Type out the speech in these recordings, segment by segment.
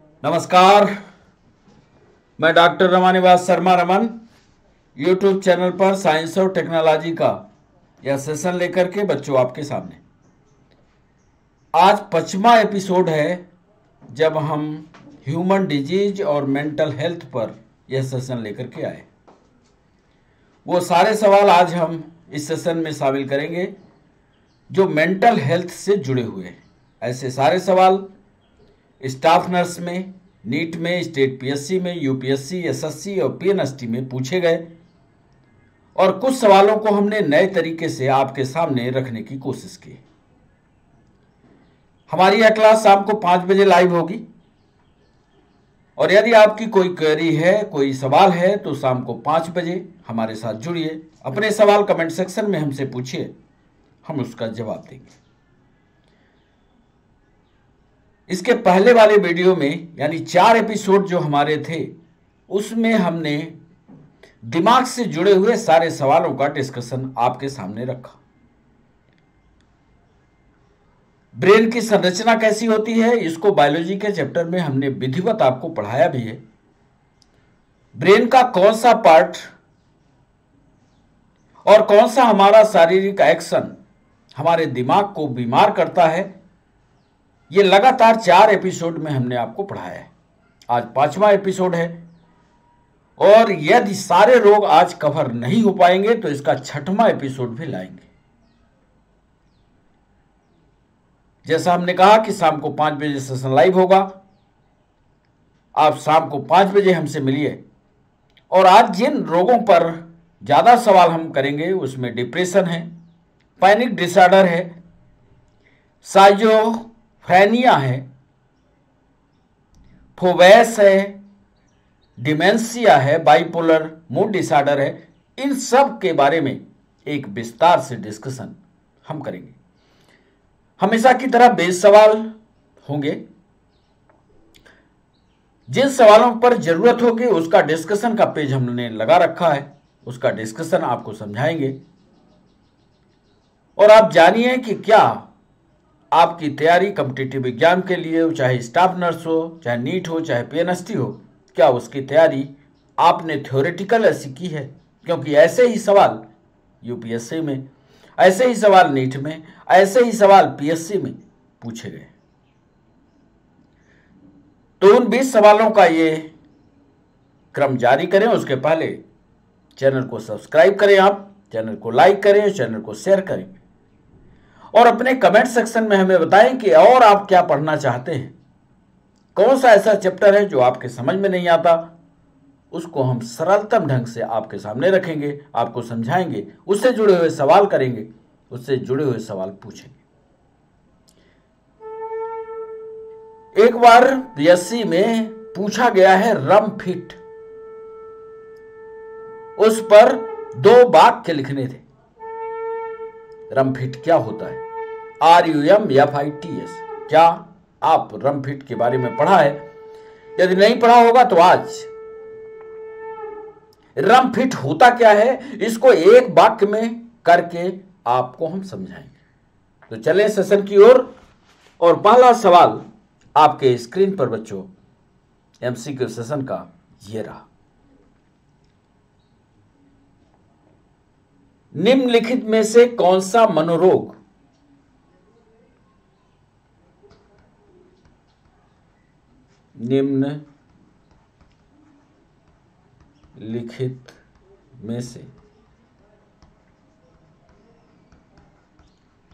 नमस्कार, मैं doctor Ramanivas Sharma Raman YouTube channel पर साइंस और टेक्नोलॉजी का यह सेशन लेकर के बच्चों आपके सामने। आज 5वां एपिसोड है जब हम ह्यूमन डिजीज और मेंटल हेल्थ पर यह सेशन लेकर के आए। वो सारे सवाल आज हम इस सेशन में शामिल करेंगे जो मेंटल हेल्थ से जुड़े हुए हैं। ऐसे सारे सवाल स्टाफ नर्स में, नीट में, स्टेट पीएससी में, यूपीएससी, एसएससी और पीएनएसटी में पूछे गए और कुछ सवालों को हमने नए तरीके से आपके सामने रखने की कोशिश की। हमारी यह क्लास शाम को 5 बजे लाइव होगी और यदि आपकी कोई क्वेरी है, कोई सवाल है तो शाम को 5 बजे हमारे साथ जुड़िए। अपने सवाल कमेंट सेक्शन में हमसे पूछिए, हम उसका जवाब देंगे। इसके पहले वाले वीडियो में यानी 4 एपिसोड जो हमारे थे उसमें हमने दिमाग से जुड़े हुए सारे सवालों का डिस्कशन आपके सामने रखा। ब्रेन की संरचना कैसी होती है इसको बायोलॉजी के चैप्टर में हमने विधिवत आपको पढ़ाया भी है। ब्रेन का कौन सा पार्ट और कौन सा हमारा शारीरिक एक्शन हमारे दिमाग को बीमार करता है, ये लगातार 4 एपिसोड में हमने आपको पढ़ाया है। आज 5वां एपिसोड है और यदि सारे रोग आज कवर नहीं हो पाएंगे तो इसका 6वां एपिसोड भी लाएंगे। जैसा हमने कहा कि शाम को 5 बजे सेशन लाइव होगा। आप शाम को 5 बजे हमसे मिलिए। और आज जिन रोगों पर ज्यादा सवाल हम करेंगे उसमें डिप्रेशन है, पैनिक डिसऑर्डर है, साइजोफ्रेनिया है, फोबेस है, डिमेंशिया है, बाइपोलर मूड डिसऑर्डर है। इन सब के बारे में एक विस्तार से डिस्कशन हम करेंगे। हमेशा की तरह बेस सवाल होंगे। जिन सवालों पर जरूरत होगी उसका डिस्कशन का पेज हमने लगा रखा है, उसका डिस्कशन आपको समझाएंगे। और आप जानिए कि क्या आपकी तैयारी कॉम्पिटिटिव एग्जाम के लिए हो, चाहे स्टाफ नर्स हो, चाहे नीट हो, चाहे पीएनएसटी हो, क्या उसकी तैयारी आपने थ्योरेटिकल ऐसी की है? क्योंकि ऐसे ही सवाल यूपीएससी में, ऐसे ही सवाल नीट में, ऐसे ही सवाल पीएससी में पूछे गए। तो उन 20 सवालों का ये क्रम जारी करें उसके पहले चैनल को सब्सक्राइब करें, आप चैनल को लाइक करें, चैनल को शेयर करें और अपने कमेंट सेक्शन में हमें बताएं कि और आप क्या पढ़ना चाहते हैं। कौन सा ऐसा चैप्टर है जो आपके समझ में नहीं आता, उसको हम सरलतम ढंग से आपके सामने रखेंगे, आपको समझाएंगे, उससे जुड़े हुए सवाल करेंगे, उससे जुड़े हुए सवाल पूछेंगे। एक बार पीएससी में पूछा गया है रम फिट, उस पर 2 वाक्य लिखने थे। रम फिट क्या होता है? RUMFITS। क्या आप रम फिट के बारे में पढ़ा है? यदि नहीं पढ़ा होगा तो आज रम फिट होता क्या है इसको एक वाक्य में करके आपको हम समझाएंगे। तो चलें सेशन की ओर। और पहला सवाल आपके स्क्रीन पर बच्चों एमसीक्यू सेशन का ये रहा। निम्नलिखित में से कौन सा मनोरोग निम्नलिखित में से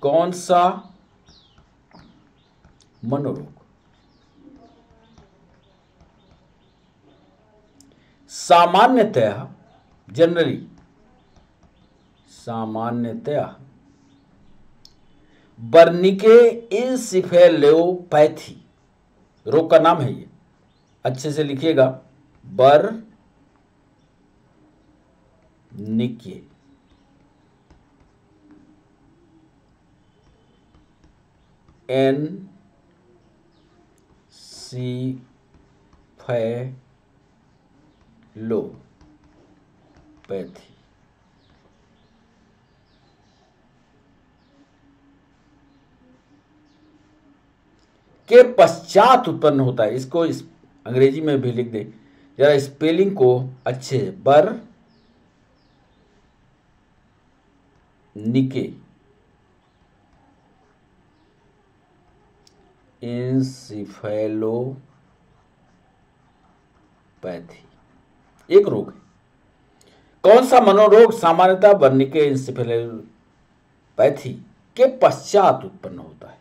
कौन सा मनोरोग सामान्यतः वर्निके इंसेफेलोपैथी रोग का नाम है। ये अच्छे से लिखिएगा, वर्निके एनसेफेलोपैथी के पश्चात उत्पन्न होता है। इसको अंग्रेजी में भी लिख दें जरा स्पेलिंग को अच्छे, बर्निके इंसेफेलोपैथी एक रोग है। कौन सा मनोरोग सामान्यतः बर्निके इंसेफेलोपैथी के पश्चात उत्पन्न होता है?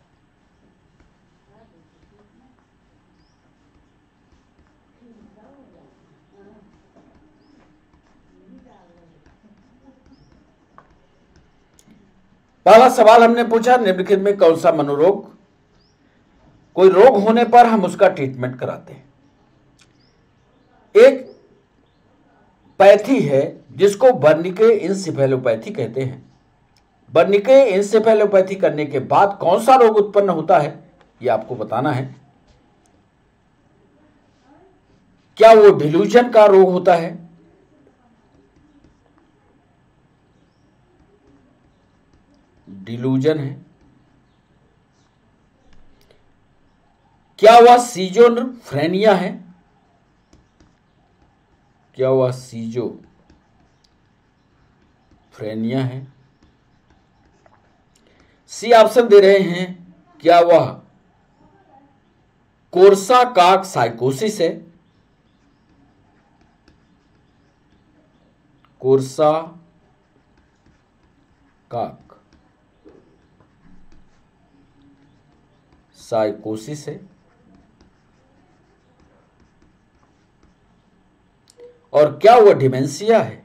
पहला सवाल हमने पूछा, निम्नलिखित में कौन सा मनोरोग, कोई रोग होने पर हम उसका ट्रीटमेंट कराते हैं। एक पैथी है जिसको बर्निके इंसेफेलोपैथी कहते हैं। बर्निके इंसेफेलोपैथी करने के बाद कौन सा रोग उत्पन्न होता है यह आपको बताना है। क्या वो डिल्यूजन का रोग होता है? डिल्यूजन है। क्या वह सीजोफ्रेनिया है? क्या वह सीजोफ्रेनिया है? सी ऑप्शन दे रहे हैं, क्या वह कोर्साकॉफ साइकोसिस है? कोर्साकॉफ साइकोसिस है। और क्या वह डिमेंशिया है?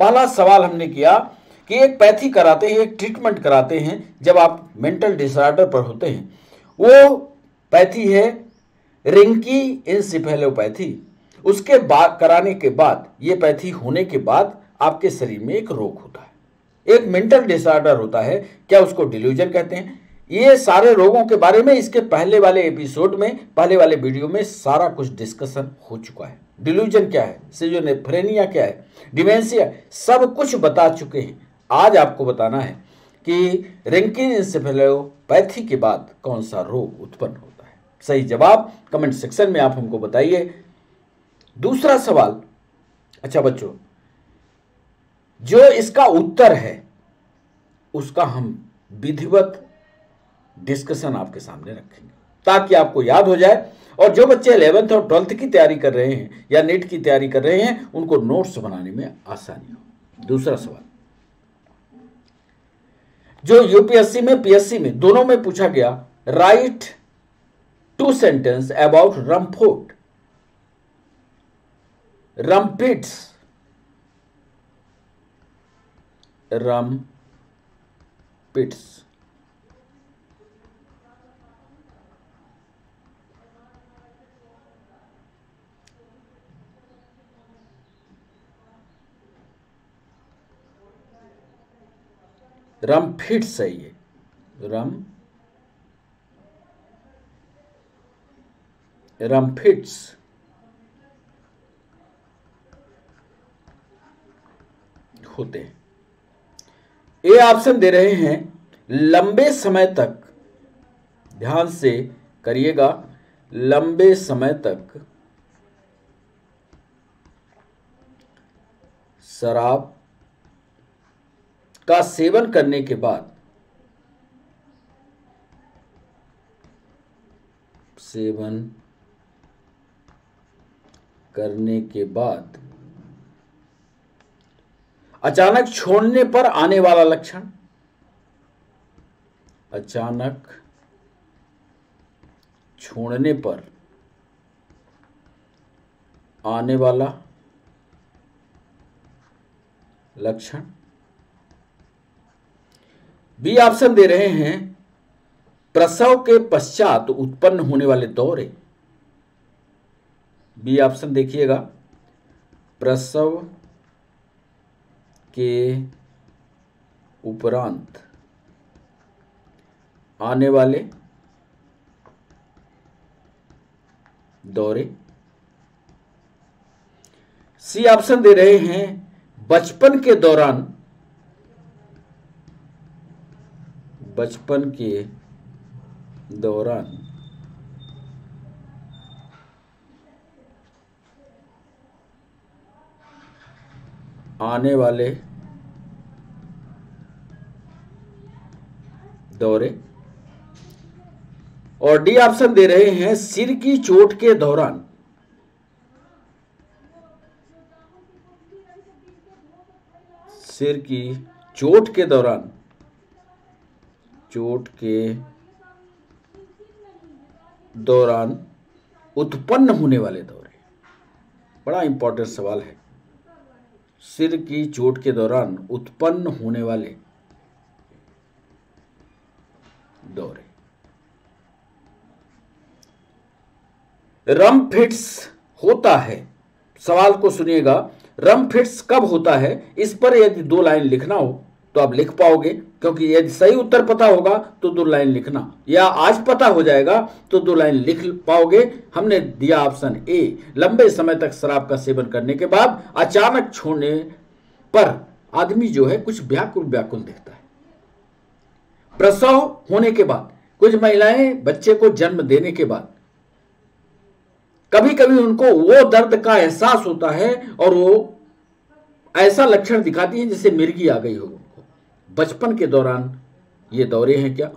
पहला सवाल हमने किया कि एक पैथी कराते हैं, एक ट्रीटमेंट कराते हैं जब आप मेंटल डिसऑर्डर पर होते हैं। वो पैथी है रिंकी इंसेफेलोपैथी। उसके बाद कराने के बाद, ये पैथी होने के बाद आपके शरीर में एक रोग होता है, एक मेंटल डिसऑर्डर होता है। क्या उसको डिल्यूजन कहते हैं? ये सारे रोगों के बारे में इसके पहले वाले एपिसोड में, पहले वाले वीडियो में सारा कुछ डिस्कशन हो चुका है। डिल्यूजन क्या है, सिजोफ्रेनिया क्या है, डिमेंशिया, सब कुछ बता चुके हैं। आज आपको बताना है कि रिंकिन इंसेफेलोपैथी के बाद कौन सा रोग उत्पन्न होता है। सही जवाब कमेंट सेक्शन में आप हमको बताइए। दूसरा सवाल, अच्छा बच्चों, जो इसका उत्तर है उसका हम विधिवत डिस्कशन आपके सामने रखेंगे ताकि आपको याद हो जाए। और जो बच्चे 11th और 12th की तैयारी कर रहे हैं या नीट की तैयारी कर रहे हैं उनको नोट्स बनाने में आसानी हो। दूसरा सवाल जो यूपीएससी में, पीएससी में दोनों में पूछा गया, राइट 2 सेंटेंस अबाउट रमफोर्ट, रमपिट्स, रमफिट्स सही है, रमफिट्स होते हैं। ये ऑप्शन दे रहे हैं लंबे समय तक, ध्यान से करिएगा, लंबे समय तक शराब का सेवन करने के बाद, अचानक छोड़ने पर आने वाला लक्षण, अचानक छोड़ने पर आने वाला लक्षण। बी ऑप्शन दे रहे हैं प्रसव के पश्चात उत्पन्न होने वाले दौरे। बी ऑप्शन देखिएगा, प्रसव के उपरांत आने वाले दौरे। सी ऑप्शन दे रहे हैं बचपन के दौरान बचपन के दौरान आने वाले दौरे। और डी ऑप्शन दे रहे हैं सिर की चोट के दौरान। सिर की चोट के दौरान, चोट के दौरान उत्पन्न होने वाले दौरे। बड़ा इंपॉर्टेंट सवाल है। सिर की चोट के दौरान उत्पन्न होने वाले दौरे। रम फिट्स होता है, सवाल को सुनिएगा, रम फिट्स कब होता है? इस पर यदि 2 लाइन लिखना हो तो आप लिख पाओगे, क्योंकि यदि सही उत्तर पता होगा तो 2 लाइन लिखना, या आज पता हो जाएगा तो 2 लाइन लिख पाओगे। हमने दिया ऑप्शन ए, लंबे समय तक शराब का सेवन करने के बाद अचानक छोड़ने पर आदमी जो है कुछ व्याकुल व्याकुल दिखता है। प्रसव होने के बाद, कुछ महिलाएं बच्चे को जन्म देने के बाद कभी कभी उनको वो दर्द का एहसास होता है और वो ऐसा लक्षण दिखाती है जैसे मिर्गी आ गई हो उनको। बचपन के दौरान ये दौरे हैं क्या?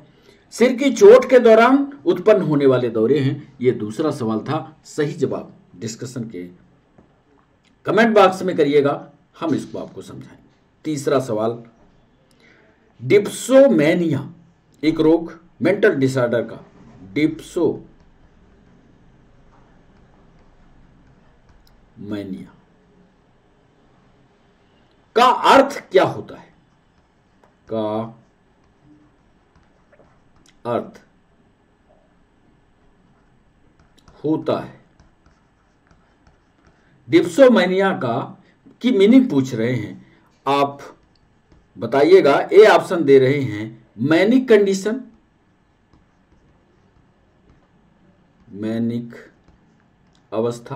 सिर की चोट के दौरान उत्पन्न होने वाले दौरे हैं। ये दूसरा सवाल था। सही जवाब डिस्कशन के कमेंट बॉक्स में करिएगा, हम इसको आपको समझाएंगे। तीसरा सवाल, डिप्सोमैनिया एक रोग, मेंटल डिसऑर्डर का, डिप्सोमैनिया का अर्थ क्या होता है? का अर्थ होता है, डिप्सोमैनिया की मीनिंग पूछ रहे हैं, आप बताइएगा। ए ऑप्शन दे रहे हैं मैनिक कंडीशन, मैनिक अवस्था।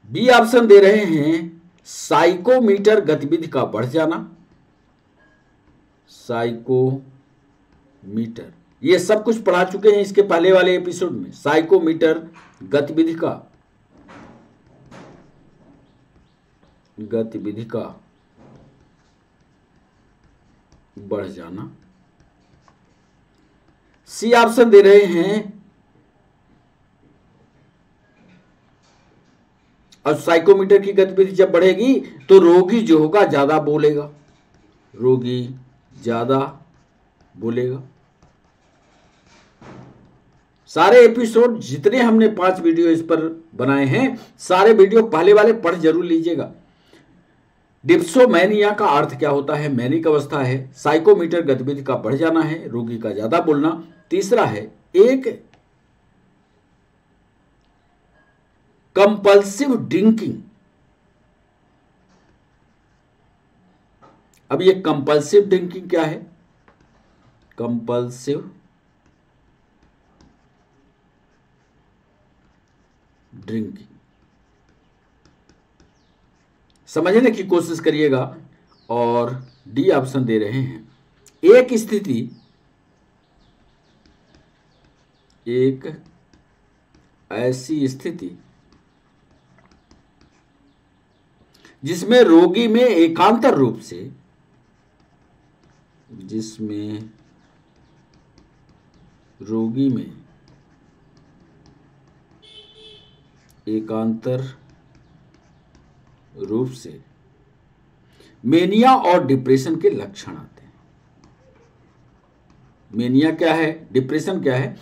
बी ऑप्शन दे रहे हैं साइकोमीटर गतिविधि का बढ़ जाना, साइकोमीटर, ये सब कुछ पढ़ा चुके हैं इसके पहले वाले एपिसोड में। साइकोमीटर गतिविधि का बढ़ जाना। सी ऑप्शन दे रहे हैं, और साइकोमीटर की गतिविधि जब बढ़ेगी तो रोगी जो होगा ज्यादा बोलेगा, रोगी ज्यादा बोलेगा। सारे एपिसोड जितने हमने 5 वीडियो इस पर बनाए हैं, सारे वीडियो पहले वाले पढ़ जरूर लीजिएगा। डिप्सोमैनिया का अर्थ क्या होता है? मैनिक अवस्था है, साइकोमीटर गतिविधि का बढ़ जाना है, रोगी का ज्यादा बोलना। तीसरा है एक कंपल्सिव ड्रिंकिंग। अब ये कंपल्सिव ड्रिंकिंग क्या है? कंपल्सिव ड्रिंकिंग समझने की कोशिश करिएगा। और डी ऑप्शन दे रहे हैं एक स्थिति, एक ऐसी स्थिति जिसमें रोगी में एकांतर रूप से, जिसमें रोगी में एकांतर रूप से मेनिया और डिप्रेशन के लक्षण आते हैं। मेनिया क्या है, डिप्रेशन क्या है?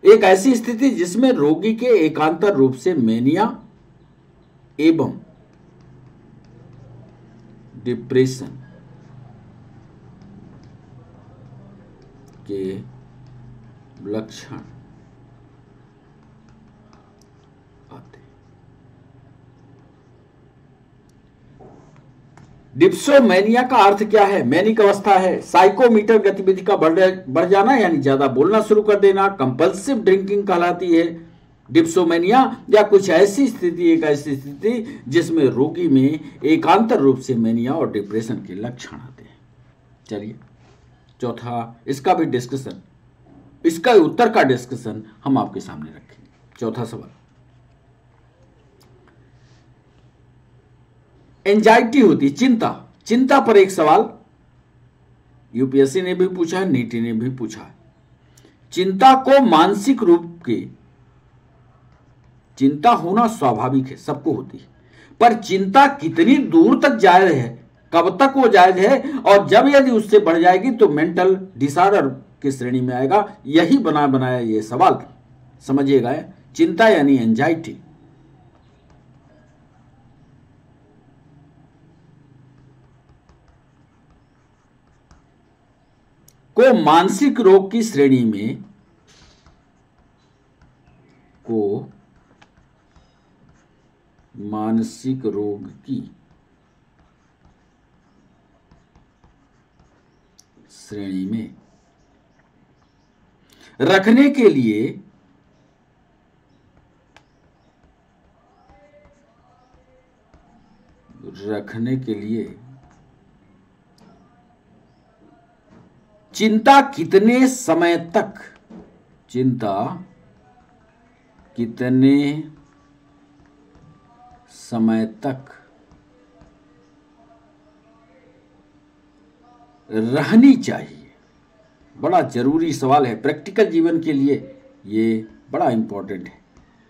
एक ऐसी स्थिति जिसमें रोगी के एकांतर रूप से मेनिया एवं डिप्रेशन के लक्षण आते हैं। डिप्सोमैनिया का अर्थ क्या है? मैनिक अवस्था है, साइकोमीटर गतिविधि का बढ़ जाना यानी ज्यादा बोलना शुरू कर देना, कंपल्सिव ड्रिंकिंग कहलाती है डिप्सोमैनिया, या कुछ ऐसी स्थिति, एक ऐसी स्थिति जिसमें रोगी में एकांतर रूप से मेनिया और डिप्रेशन के लक्षण आते हैं। चलिए चौथा, इसका भी डिस्कशन, इसका उत्तर का डिस्कशन हम आपके सामने रखेंगे। चौथा सवाल, एंजाइटी होती चिंता, चिंता पर एक सवाल यूपीएससी ने भी पूछा है, नीति ने भी पूछा है। चिंता को मानसिक रूप के, चिंता होना स्वाभाविक है, सबको होती है, पर चिंता कितनी दूर तक जायज है, कब तक वो जायज है, और जब यदि उससे बढ़ जाएगी तो मेंटल डिसऑर्डर की श्रेणी में आएगा। यही बनाया ये सवाल, समझिएगा। चिंता यानी एंजाइटी। को मानसिक रोग की श्रेणी में, को मानसिक रोग की श्रेणी में रखने के लिए चिंता कितने समय तक, चिंता कितने समय तक रहनी चाहिए? बड़ा जरूरी सवाल है, प्रैक्टिकल जीवन के लिए ये बड़ा इंपॉर्टेंट है।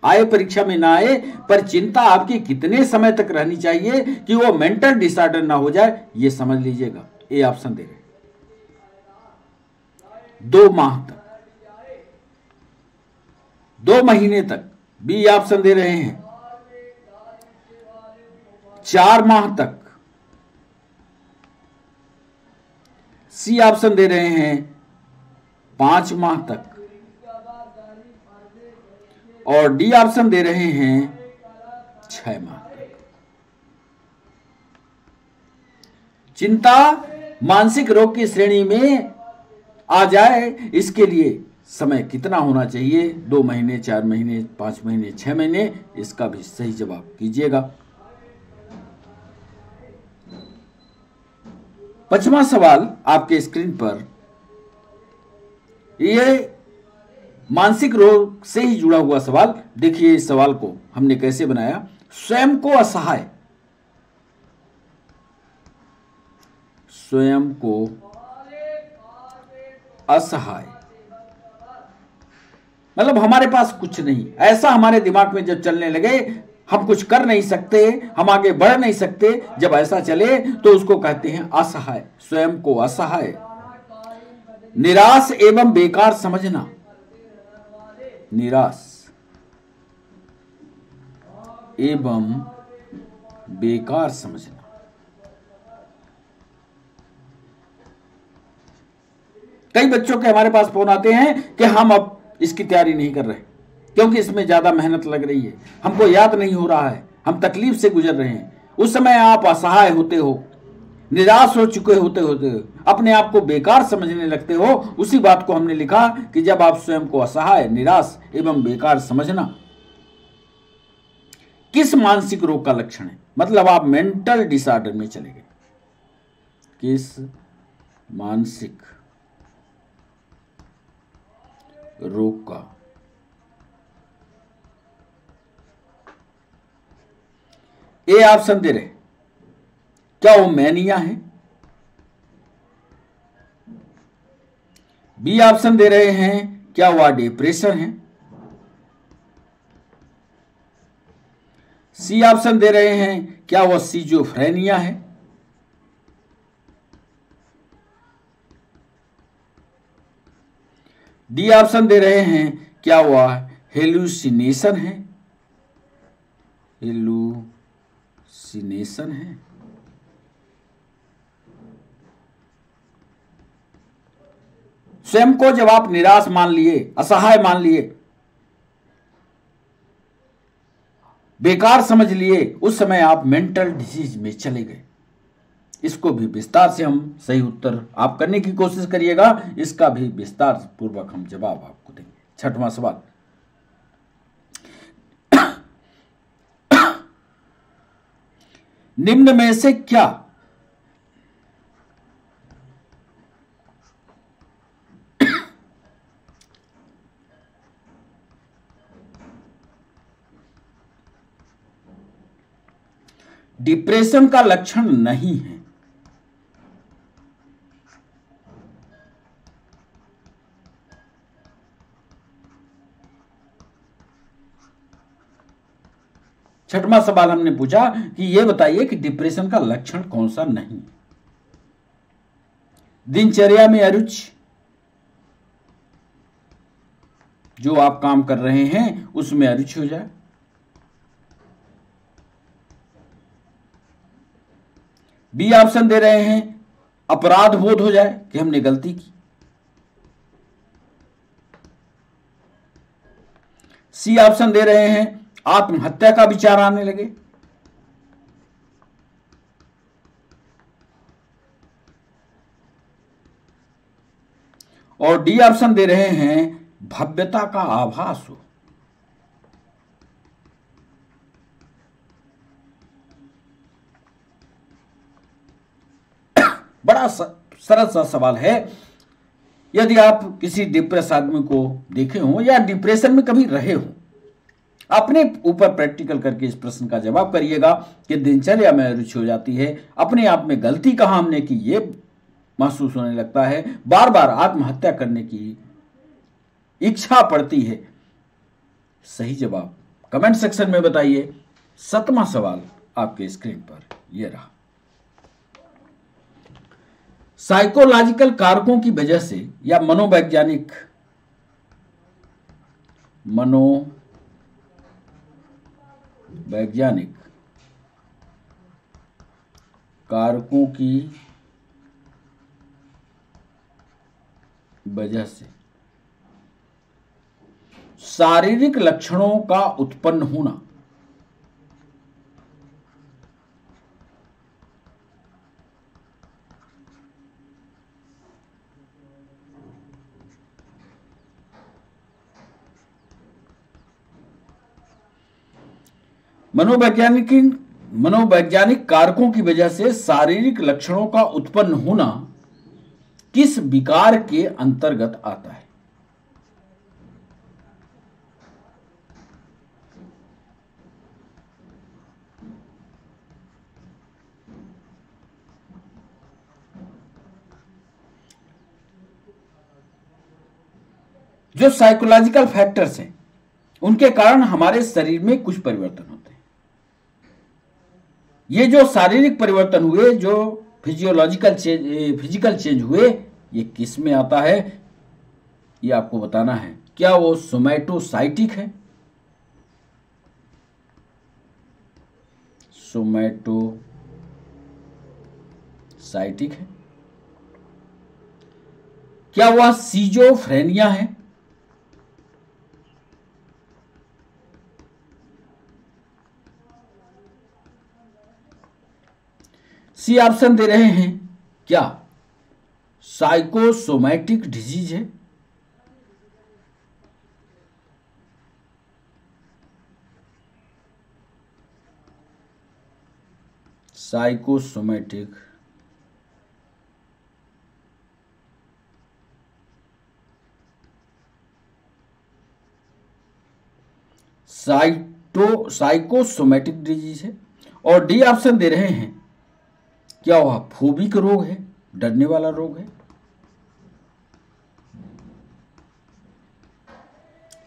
आए परीक्षा में ना आए, पर चिंता आपकी कितने समय तक रहनी चाहिए कि वो मेंटल डिसऑर्डर ना हो जाए, ये समझ लीजिएगा। ए ऑप्शन दे रहे, 2 माह तक, 2 महीने तक। बी ऑप्शन दे रहे हैं 4 माह तक। सी ऑप्शन दे रहे हैं 5 माह तक, और डी ऑप्शन दे रहे हैं 6 माह तक। चिंता मानसिक रोग की श्रेणी में आ जाए, इसके लिए समय कितना होना चाहिए? 2 महीने, 4 महीने, 5 महीने, 6 महीने? इसका भी सही जवाब कीजिएगा। 5वां सवाल आपके स्क्रीन पर, ये मानसिक रोग से ही जुड़ा हुआ सवाल। देखिए इस सवाल को हमने कैसे बनाया। स्वयं को असहाय, स्वयं को असहाय मतलब हमारे पास कुछ नहीं, ऐसा हमारे दिमाग में जब चलने लगे, हम कुछ कर नहीं सकते, हम आगे बढ़ नहीं सकते, जब ऐसा चले तो उसको कहते हैं असहाय। स्वयं को असहाय। निराश एवं बेकार समझना, निराश एवं बेकार समझना। कई बच्चों के हमारे पास फोन आते हैं कि हम अब इसकी तैयारी नहीं कर रहे क्योंकि इसमें ज्यादा मेहनत लग रही है, हमको याद नहीं हो रहा है, हम तकलीफ से गुजर रहे हैं। उस समय आप असहाय होते हो, निराश हो चुके होते अपने आप को बेकार समझने लगते हो। उसी बात को हमने लिखा कि जब आप स्वयं को असहाय, निराश एवं बेकार समझना किस मानसिक रोग का लक्षण है, मतलब आप मेंटल डिसऑर्डर में चले गए। किस मानसिक रोग का? ए ऑप्शन दे रहे, क्या वो मैनिया है? बी ऑप्शन दे रहे हैं, क्या वह डिप्रेशन है? सी ऑप्शन दे रहे हैं, क्या वह सिजोफ्रेनिया है? डी ऑप्शन दे रहे हैं, क्या वह हेलुसिनेशन है? हेलुसिनेशन है। स्वयं को जब आप निराश मान लिए, असहाय मान लिए, बेकार समझ लिए, उस समय आप मेंटल डिजीज में चले गए। इसको भी विस्तार से हम सही उत्तर आप करने की कोशिश करिएगा, इसका भी विस्तार पूर्वक हम जवाब आपको देंगे। 6वां सवाल, निम्न में से क्या डिप्रेशन का लक्षण नहीं है। छठवां सवाल हमने पूछा कि यह बताइए कि डिप्रेशन का लक्षण कौन सा नहीं। दिनचर्या में अरुचि, जो आप काम कर रहे हैं उसमें अरुचि हो जाए। बी ऑप्शन दे रहे हैं अपराध बोध हो जाए कि हमने गलती की। सी ऑप्शन दे रहे हैं आत्महत्या का विचार आने लगे। और डी ऑप्शन दे रहे हैं भव्यता का आभास हो। बड़ा सरल सा सवाल है। यदि आप किसी डिप्रेस आदमी को देखे हो या डिप्रेशन में कभी रहे हो, अपने ऊपर प्रैक्टिकल करके इस प्रश्न का जवाब करिएगा कि दिनचर्या में रुचि हो जाती है, अपने आप में गलती कहां हमने की ये महसूस होने लगता है, बार बार आत्महत्या करने की इच्छा पड़ती है। सही जवाब कमेंट सेक्शन में बताइए। 7वां सवाल आपके स्क्रीन पर यह रहा। साइकोलॉजिकल कारकों की वजह से या मनोवैज्ञानिक कारकों की वजह से शारीरिक लक्षणों का उत्पन्न होना मनोवैज्ञानिक कारकों की वजह से शारीरिक लक्षणों का उत्पन्न होना किस विकार के अंतर्गत आता है? जो साइकोलॉजिकल फैक्टर्स हैं उनके कारण हमारे शरीर में कुछ परिवर्तन होते हैं। ये जो शारीरिक परिवर्तन हुए, जो फिजिकल चेंज हुए, ये किस में आता है ये आपको बताना है। क्या वो सोमैटोसाइटिक है? सोमैटोसाइटिक है। क्या वह सीजोफ्रेनिया है? सी ऑप्शन दे रहे हैं क्या साइकोसोमैटिक डिजीज है? साइकोसोमैटिक साइकोसोमैटिक डिजीज है। और डी ऑप्शन दे रहे हैं क्या वह फोबिक रोग है, डरने वाला रोग है?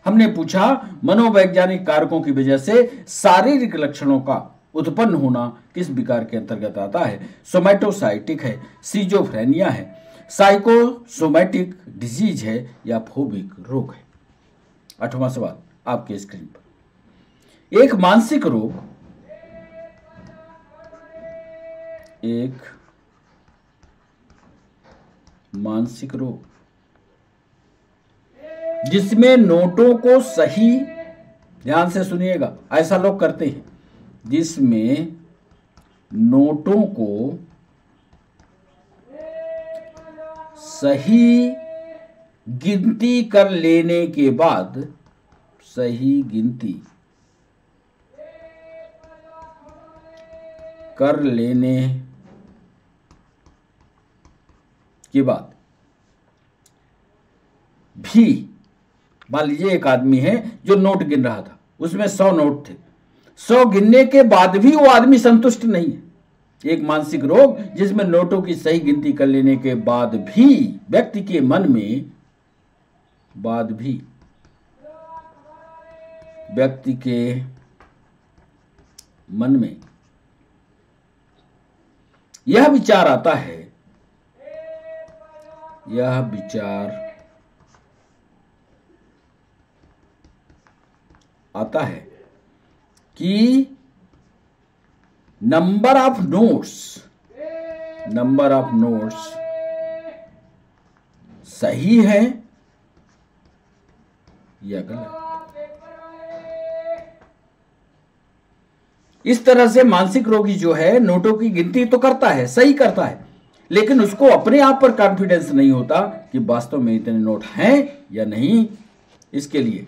हमने पूछा मनोवैज्ञानिक कारकों की वजह से शारीरिक लक्षणों का उत्पन्न होना किस विकार के अंतर्गत आता है? सोमैटोसाइटिक है, सीजोफ्रेनिया है, साइकोसोमैटिक डिजीज है या फोबिक रोग है? 8वां सवाल आपके स्क्रीन पर। एक मानसिक रोग जिसमें नोटों को सही, ध्यान से सुनिएगा, ऐसा लोग करते हैं, जिसमें नोटों को सही गिनती कर लेने के बाद, सही गिनती कर लेने के बाद भी, मान लीजिए एक आदमी है जो नोट गिन रहा था, उसमें 100 नोट थे, 100 गिनने के बाद भी वो आदमी संतुष्ट नहीं है। एक मानसिक रोग जिसमें नोटों की सही गिनती कर लेने के बाद भी व्यक्ति के मन में यह विचार आता है कि नंबर ऑफ नोट्स सही है या गलत। इस तरह से मानसिक रोगी जो है नोटों की गिनती तो करता है, सही करता है, लेकिन उसको अपने आप पर कॉन्फिडेंस नहीं होता कि वास्तव में इतने नोट हैं या नहीं। इसके लिए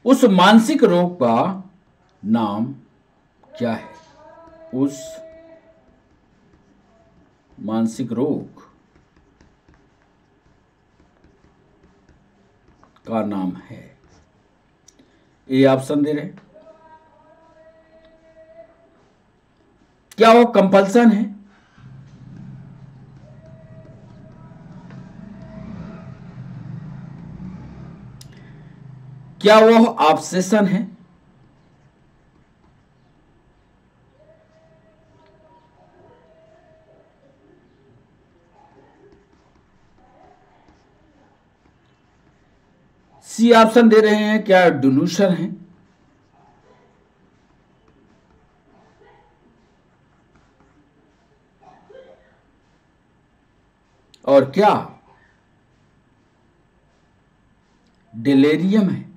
उस मानसिक रोग का नाम क्या है? उस मानसिक रोग का नाम है, ये ऑप्शन दे रहे हैं। क्या वो कंपल्सन है? क्या वो ऑब्सेशन है? सी ऑप्शन दे रहे हैं, क्या डिल्यूशन है? और क्या डिलेरियम है?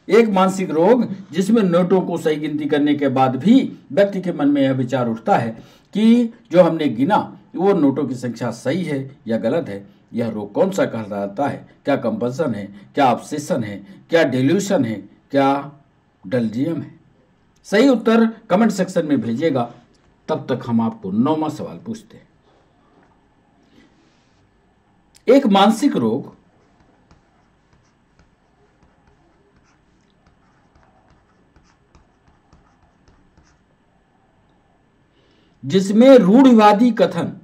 एक मानसिक रोग जिसमें नोटों को सही गिनती करने के बाद भी व्यक्ति के मन में यह विचार उठता है कि जो हमने गिना वो नोटों की संख्या सही है या गलत है। यह रोग कौन सा कहलाता है? क्या कंपल्सन है? क्या ऑब्सेशन है? क्या डिल्यूशन है? क्या डेल्जियम है? सही उत्तर कमेंट सेक्शन में भेजिएगा। तब तक हम आपको 9वां सवाल पूछते हैं। एक मानसिक रोग जिसमें रूढ़िवादी कथन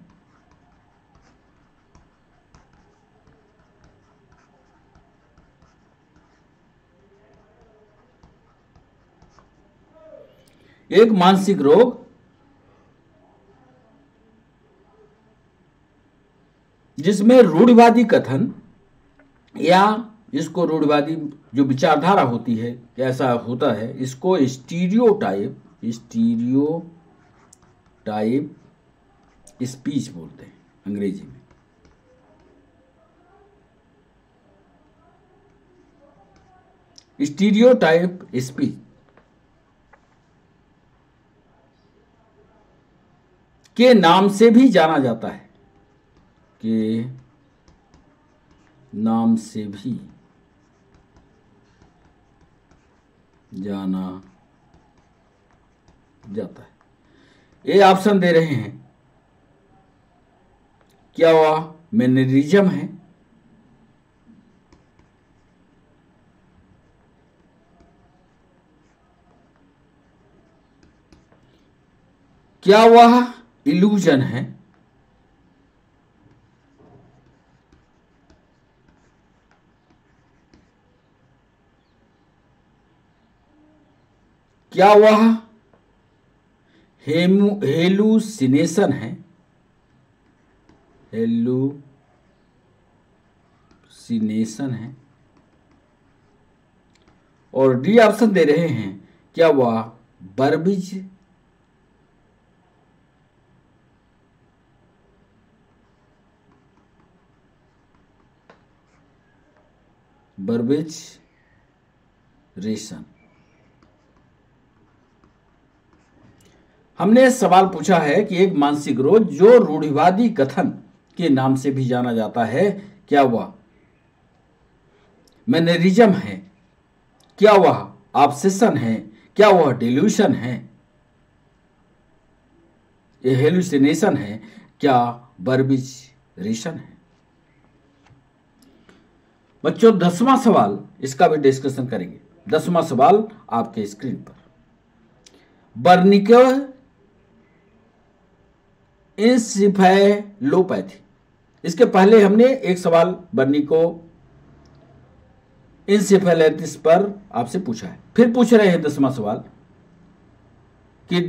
एक मानसिक रोग जिसमें रूढ़िवादी कथन या इसको रूढ़िवादी जो विचारधारा होती है कैसा होता है, इसको स्टीरियोटाइप स्पीच बोलते हैं अंग्रेजी में। स्टीरियोटाइप स्पीच के नाम से भी जाना जाता है, ये ऑप्शन दे रहे हैं। क्या वह मैनरिज्म है? क्या वह इल्यूजन है? क्या वह हेलुसिनेशन है? और डी ऑप्शन दे रहे हैं, क्या वह बर्बिज रेशन। हमने सवाल पूछा है कि एक मानसिक रोग जो रूढ़िवादी कथन के नाम से भी जाना जाता है, क्या वह मैनरिज्म है? क्या वह ऑब्सेशन है? क्या वह डिल्यूशन है? ये हेलुसिनेशन है, क्या बर्बिजेशन है? बच्चों 10वां सवाल, इसका भी डिस्कशन करेंगे। 10वां सवाल आपके स्क्रीन पर। बर्निको इंसेफेलोपैथी, इसके पहले हमने एक सवाल बर्निको इंसेफेलाइटिस पर आपसे पूछा है, फिर पूछ रहे हैं 10वां सवाल कि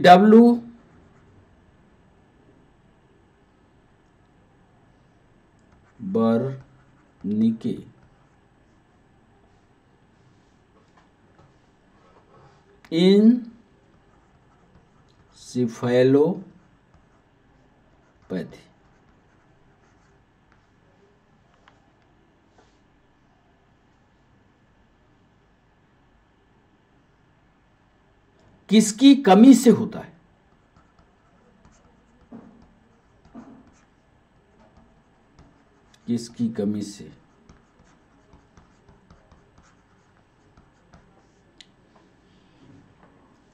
बर्निके इंसेफेलोपैथी किसकी कमी से होता है? किसकी कमी से?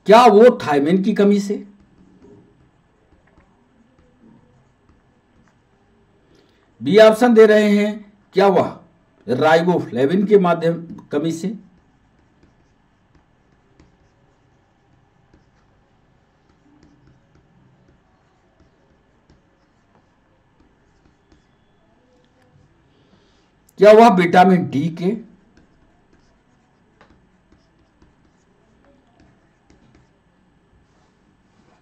क्या वो थायमिन की कमी से? बी ऑप्शन दे रहे हैं, क्या वह राइबोफ्लेविन के माध्यम कमी से? क्या वह विटामिन डी के?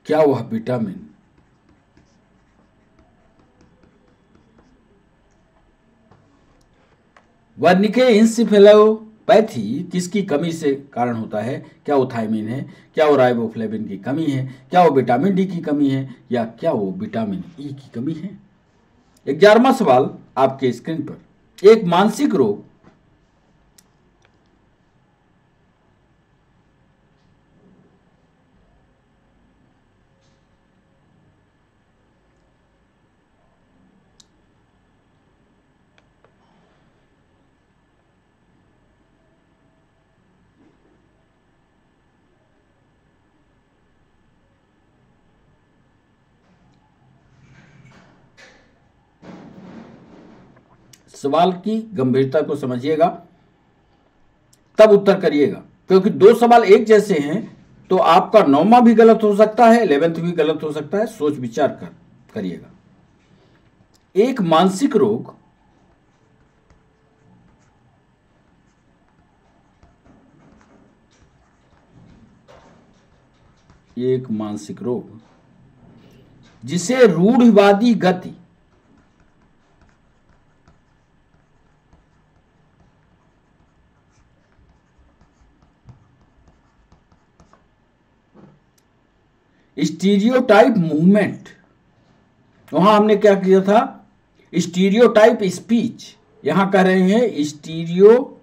क्या वह विटामिन वर्निके इंसेफेलोपैथी किसकी कमी से कारण होता है? क्या वो थायमिन है, क्या वो राइबोफ्लेविन की कमी है, क्या वो विटामिन डी की कमी है, या क्या वो विटामिन ई की कमी है? 11वां सवाल आपके स्क्रीन पर। एक मानसिक रोग सवाल की गंभीरता को समझिएगा, तब उत्तर करिएगा, क्योंकि 2 सवाल एक जैसे हैं तो आपका 9वां भी गलत हो सकता है, 11th भी गलत हो सकता है। सोच विचार करिएगा। एक मानसिक रोग जिसे रूढ़िवादी गति स्टीरियोटाइप मूवमेंट, वहां हमने क्या किया था? स्टीरियोटाइप स्पीच, यहां कह रहे हैं स्टीरियोटाइप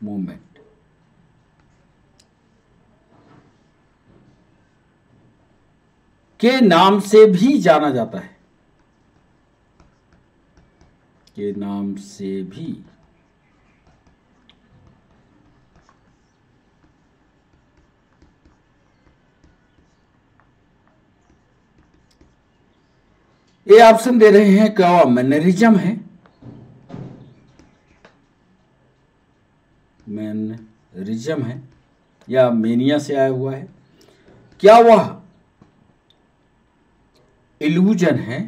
मूवमेंट। के नाम से भी जाना जाता है, के नाम से भी ये ऑप्शन दे रहे हैं, क्या वह मैनरिज्म है? मैनरिज्म है या मेनिया से आया हुआ है? क्या वह इल्यूजन है?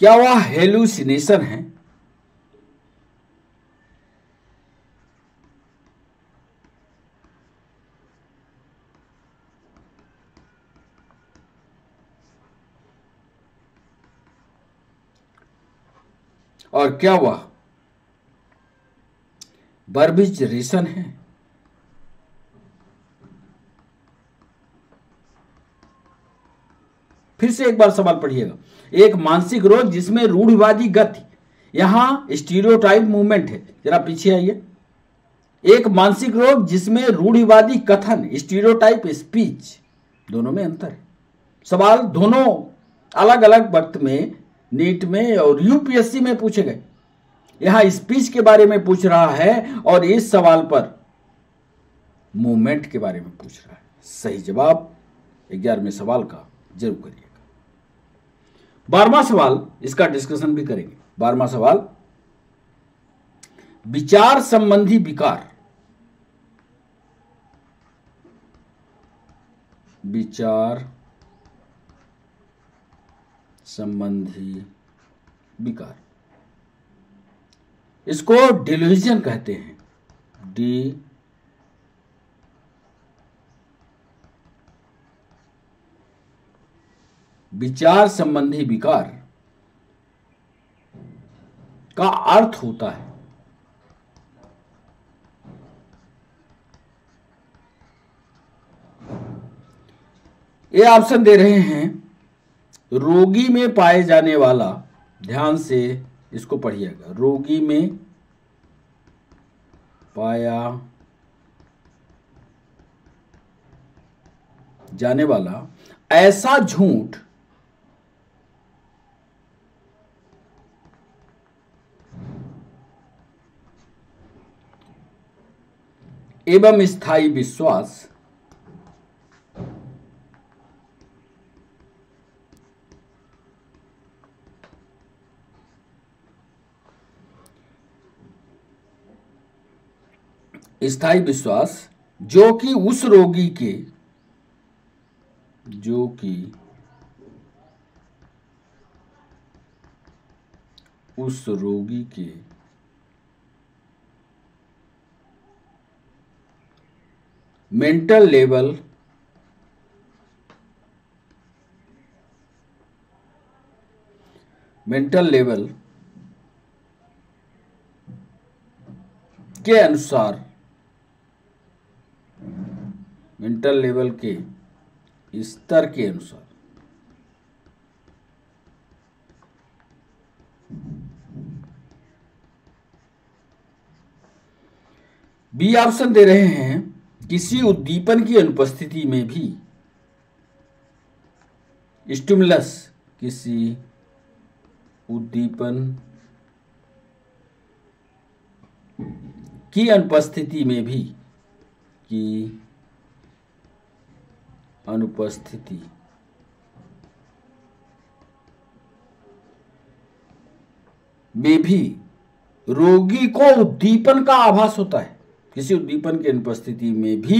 क्या वह हेलुसिनेशन है? और क्या वह बर्बिजेशन है? फिर से एक बार सवाल पढ़िएगा। एक मानसिक रोग जिसमें रूढ़िवादी गति, यहां स्टीरियोटाइप मूवमेंट है, जरा पीछे आइए। एक मानसिक रोग जिसमें रूढ़िवादी कथन, स्टीरियोटाइप स्पीच, दोनों में अंतर है। सवाल दोनों अलग अलग वक्त में नीट में और यूपीएससी में पूछे गए। यहां स्पीच के बारे में पूछ रहा है और इस सवाल पर मूवमेंट के बारे में पूछ रहा है। सही जवाब 11वें सवाल का जरूर करिएगा। 12वां सवाल, इसका डिस्कशन भी करेंगे। 12वां सवाल, विचार संबंधी विकार। विचार संबंधी विकार, इसको डिल्यूजन कहते हैं। विचार संबंधी विकार का अर्थ होता है ये ऑप्शन दे रहे हैं, रोगी में पाए जाने वाला, ध्यान से इसको पढ़िएगा, रोगी में पाया जाने वाला ऐसा झूठ एवं स्थायी विश्वास जो कि उस रोगी के मेंटल लेवल के अनुसार, मेंटल लेवल के स्तर के अनुसार बी ऑप्शन दे रहे हैं, किसी उद्दीपन की अनुपस्थिति में भी, स्टिमुलस, किसी उद्दीपन की अनुपस्थिति में भी, रोगी को उद्दीपन का आभास होता है। किसी उद्दीपन की अनुपस्थिति में भी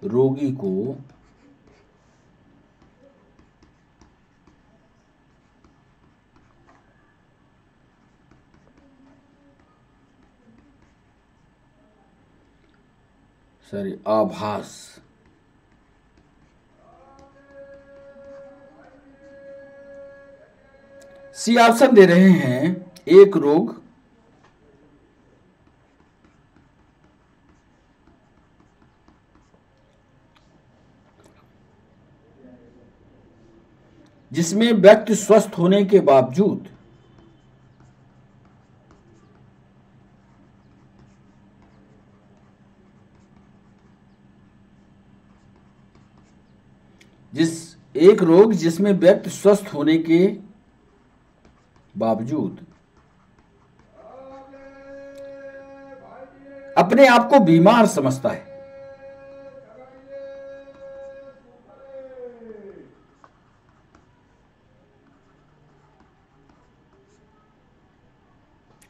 रोगी को आभास सी ऑप्शन दे रहे हैं, एक रोग जिसमें व्यक्ति स्वस्थ होने के बावजूद एक रोग जिसमें व्यक्ति स्वस्थ होने के बावजूद अपने आप को बीमार समझता है।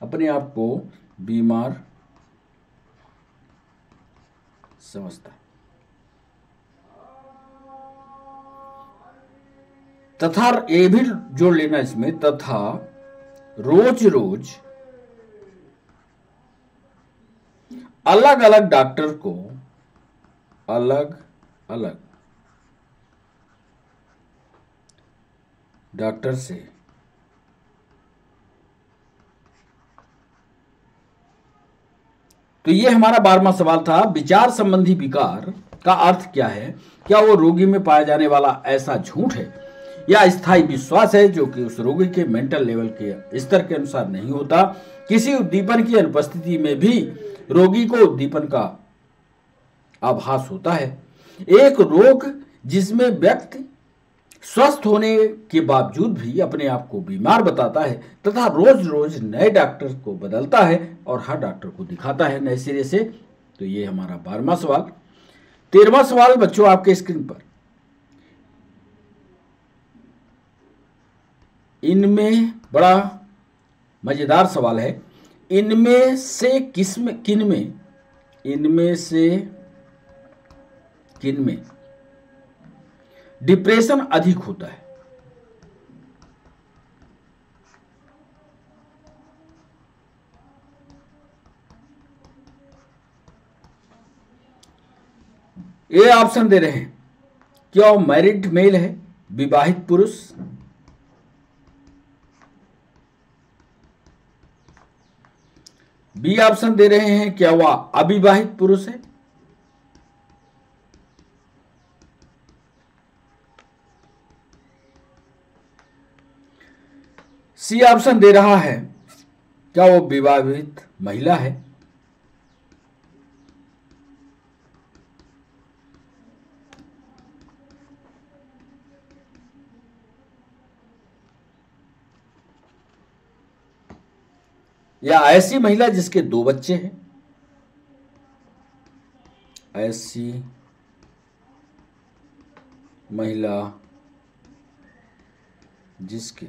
अपने आप को बीमार समझता है तथा ये भी जोड़ लेना इसमें, तथा रोज रोज अलग अलग डॉक्टर को अलग अलग डॉक्टर से तो ये हमारा 12वां सवाल था। विचार संबंधी विकार का अर्थ क्या है? क्या वो रोगी में पाया जाने वाला ऐसा झूठ है या स्थायी विश्वास है जो कि उस रोगी के मेंटल लेवल के स्तर के अनुसार नहीं होता? किसी उद्दीपन की अनुपस्थिति में भी रोगी को उद्दीपन का आभास होता है। एक रोग जिसमें व्यक्ति स्वस्थ होने के बावजूद भी अपने आप को बीमार बताता है तथा रोज रोज नए डॉक्टर को बदलता है और हर डॉक्टर को दिखाता है नए सिरे से। तो ये हमारा 12वां सवाल। 13वां सवाल बच्चों आपके स्क्रीन पर, इनमें बड़ा मजेदार सवाल है। इनमें से किन में डिप्रेशन अधिक होता है? ये ऑप्शन दे रहे हैं, क्या वो मैरिड मेल है, विवाहित पुरुष, बी ऑप्शन दे रहे हैं क्या वह अविवाहित पुरुष है, सी ऑप्शन दे रहा है क्या वो विवाहित महिला है। या ऐसी महिला जिसके 2 बच्चे हैं, ऐसी महिला जिसके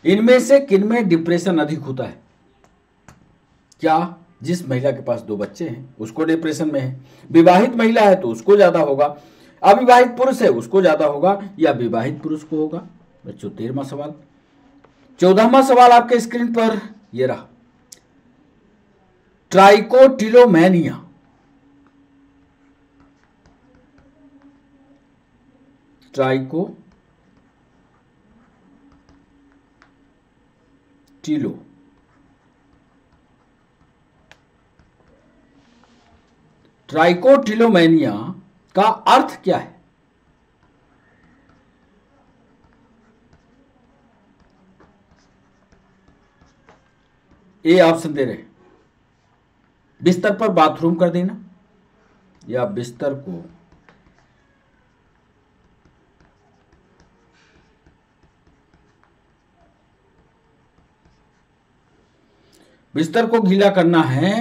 इनमें से किन में डिप्रेशन अधिक होता है? क्या जिस महिला के पास 2 बच्चे हैं उसको डिप्रेशन में है, विवाहित महिला है तो उसको ज्यादा होगा, अविवाहित पुरुष है उसको ज्यादा होगा, या विवाहित पुरुष को होगा? बच्चों 13वां सवाल। 14वां सवाल आपके स्क्रीन पर ये रहा, ट्राइकोटिलोमैनिया ट्राइकोटिलोमैनिया का अर्थ क्या है? ए ऑप्शन दे रहे हैं, बिस्तर पर बाथरूम कर देना, या बिस्तर को गीला करना है।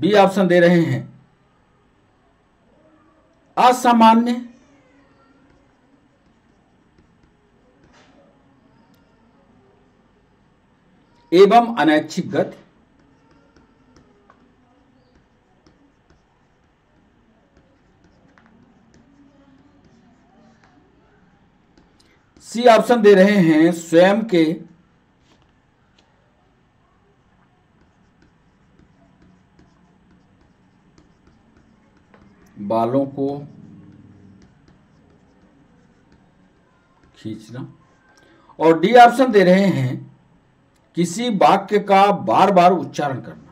बी ऑप्शन दे रहे हैं, असामान्य एवं अनैच्छिक गति, सी ऑप्शन दे रहे हैं, स्वयं के बालों को खींचना, और डी ऑप्शन दे रहे हैं, किसी वाक्य का बार बार उच्चारण करना।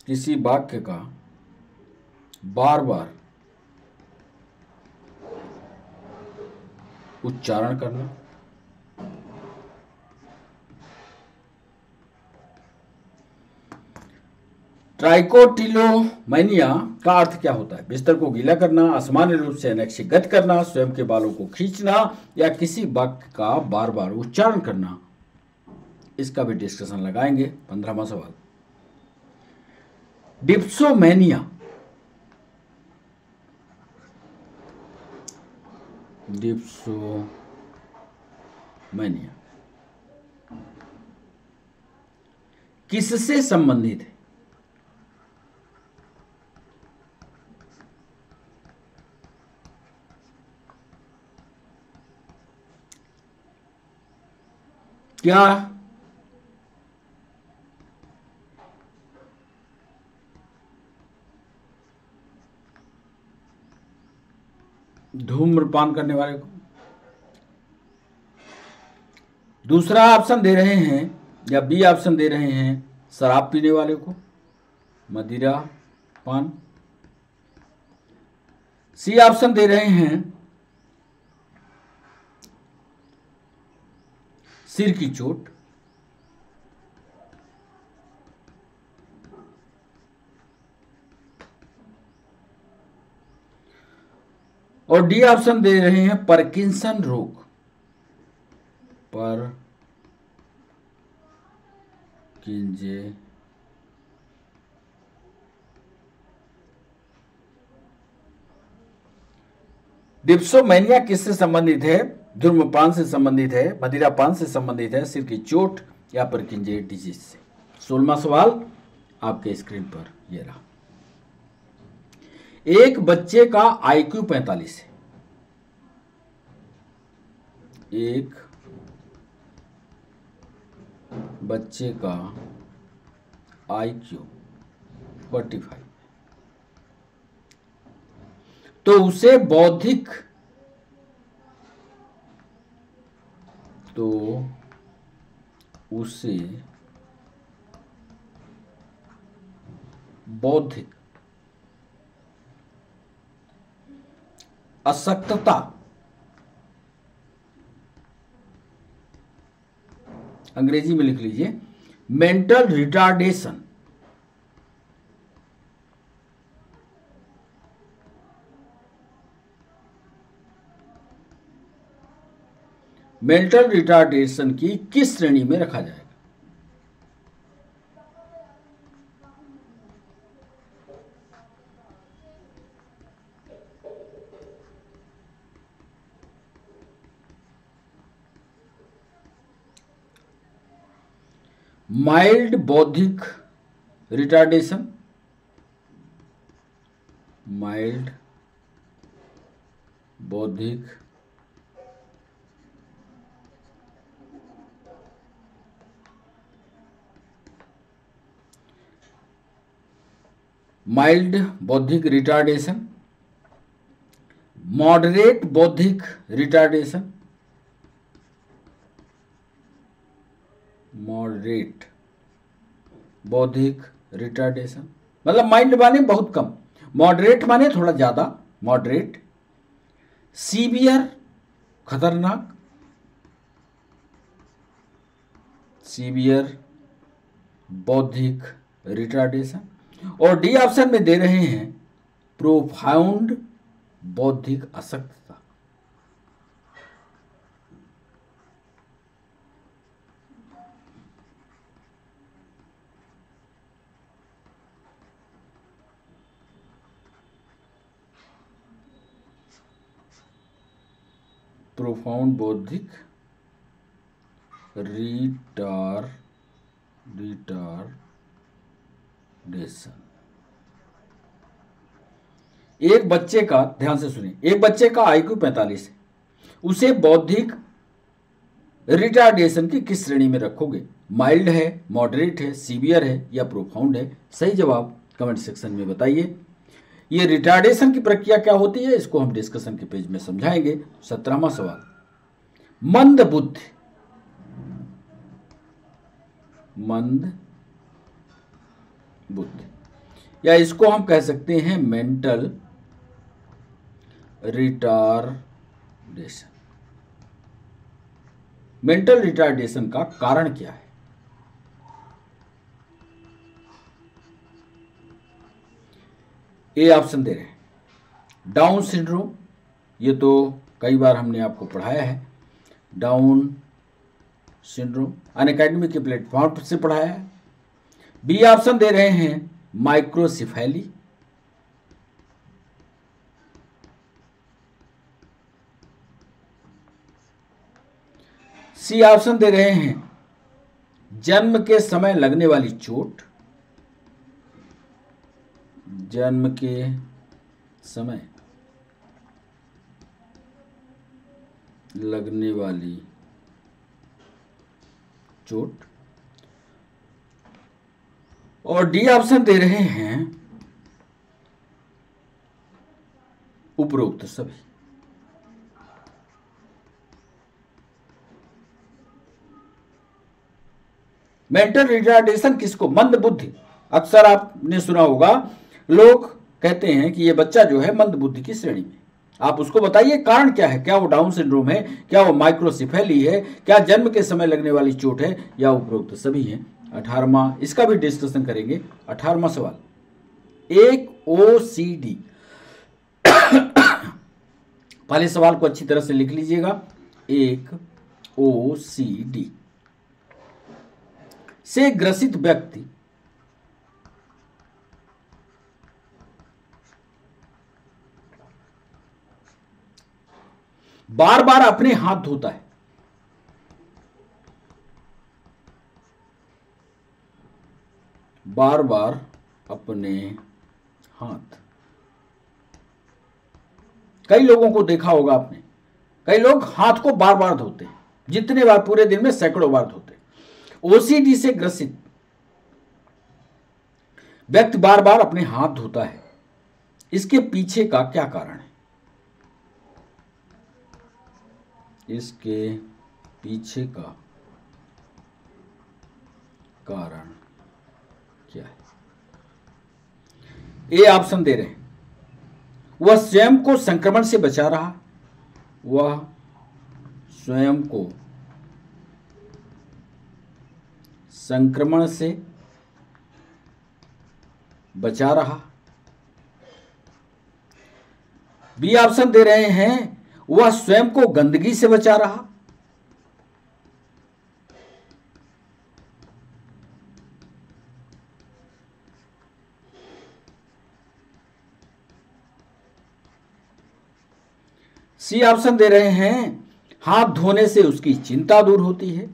किसी वाक्य का बार बार उच्चारण करना। ट्राइकोटिलोमैनिया का अर्थ क्या होता है? बिस्तर को गीला करना, असामान्य रूप से अनैच्छिक गति करना, स्वयं के बालों को खींचना, या किसी वाक्य का बार बार उच्चारण करना। इसका भी डिस्कशन लगाएंगे। 15वां सवाल, डिप्सोमैनिया किससे संबंधित है? क्या धूम्रपान करने वाले को? दूसरा ऑप्शन दे रहे हैं, या बी ऑप्शन दे रहे हैं, शराब पीने वाले को, मदिरा पान। सी ऑप्शन दे रहे हैं, सिर की चोट, और डी ऑप्शन दे रहे हैं पार्किंसन रोग, किंजे डिप्सोमैनिया किससे संबंधित है? धूम्रपान से संबंधित है, मदिरापान से संबंधित है, सिर की चोट या परकिंजे डिजीज से। 16वां सवाल आपके स्क्रीन पर ये रहा। एक बच्चे का आईक्यू 45 है। एक बच्चे का आईक्यू 45, तो उसे बौद्धिक अशक्तता अंग्रेजी में लिख लीजिए, मेंटल रिटार्डेशन, मेंटल रिटार्डेशन की किस श्रेणी में रखा जाएगा? माइल्ड बौद्धिक रिटार्डेशन, माइल्ड बौद्धिक रिटार्डेशन, मॉडरेट बौद्धिक रिटार्डेशन, मॉडरेट बौद्धिक रिटार्डेशन मतलब माइल्ड माने बहुत कम, मॉडरेट माने थोड़ा ज्यादा, मॉडरेट, सीवियर खतरनाक, सीवियर बौद्धिक रिटार्डेशन, और डी ऑप्शन में दे रहे हैं प्रोफाउंड बौद्धिक अशक्तता। प्रोफाउंड बौद्धिक रिटार्डेशन। एक बच्चे का, ध्यान से सुनिए, एक बच्चे का आईक्यू 45 है, उसे बौद्धिक रिटार्डेशन की किस श्रेणी में रखोगे? माइल्ड है, मॉडरेट है, सीवियर है या प्रोफाउंड है? सही जवाब कमेंट सेक्शन में बताइए। ये रिटार्डेशन की प्रक्रिया क्या होती है, इसको हम डिस्कशन के पेज में समझाएंगे। 17वां सवाल, मंद बुद्धि, मंद बुद्धि या इसको हम कह सकते हैं मेंटल रिटार्डेशन। मेंटल रिटार्डेशन का कारण क्या है? ए ऑप्शन दे रहे हैं डाउन सिंड्रोम, ये तो कई बार हमने आपको पढ़ाया है, डाउन सिंड्रोम अनअकैडमी के प्लेटफॉर्म से पढ़ाया है। बी ऑप्शन दे रहे हैं माइक्रोसिफेली, सी ऑप्शन दे रहे हैं जन्म के समय लगने वाली चोट, जन्म के समय लगने वाली चोट, और डी ऑप्शन दे रहे हैं उपरोक्त सभी। मेंटल रिटार्डेशन किसको? मंद बुद्धि। अक्सर आपने सुना होगा लोग कहते हैं कि ये बच्चा जो है मंद बुद्धि की श्रेणी में। आप उसको बताइए कारण क्या है, क्या वो डाउन सिंड्रोम है, क्या वो माइक्रोसिफेली है, क्या जन्म के समय लगने वाली चोट है, या उपरोक्त सभी है। 18वां, इसका भी डिस्कशन करेंगे। 18वां सवाल, एक ओसीडी, पहले सवाल को अच्छी तरह से लिख लीजिएगा। एक ओसीडी से ग्रसित व्यक्ति बार बार अपने हाथ धोता है। बार बार अपने हाथ, कई लोगों को देखा होगा आपने, कई लोग हाथ को बार बार धोते हैं, जितने बार, पूरे दिन में सैकड़ों बार धोते हैं। ओसीडी से ग्रसित व्यक्ति बार बार अपने हाथ धोता है, इसके पीछे का क्या कारण है? इसके पीछे का कारण क्या है? ए ऑप्शन दे रहे हैं, वह स्वयं को संक्रमण से बचा रहा, वह स्वयं को संक्रमण से बचा रहा। बी ऑप्शन दे रहे हैं, वह स्वयं को गंदगी से बचा रहा। सी ऑप्शन दे रहे हैं, हाथ धोने से उसकी चिंता दूर होती है।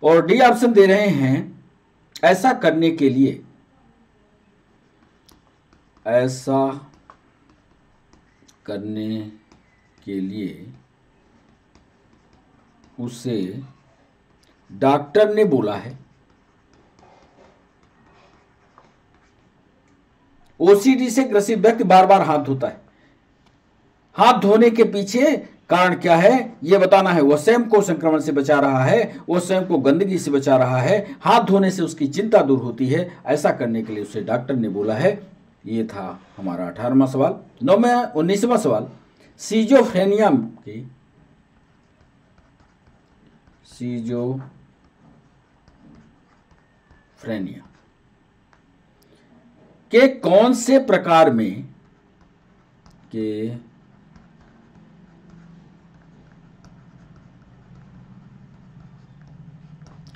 और डी ऑप्शन दे रहे हैं, ऐसा करने के लिए, ऐसा करने के लिए उसे डॉक्टर ने बोला है। ओसीडी से ग्रसित व्यक्ति बार बार हाथ धोता है, हाथ धोने के पीछे कारण क्या है यह बताना है। वह स्वयं को संक्रमण से बचा रहा है, वह स्वयं को गंदगी से बचा रहा है, हाथ धोने से उसकी चिंता दूर होती है, ऐसा करने के लिए उसे डॉक्टर ने बोला है। यह था हमारा 18वां सवाल। 19वां सवाल, सीजोफ्रेनिया की, सीजोफ्रेनिया के कौन से प्रकार में, के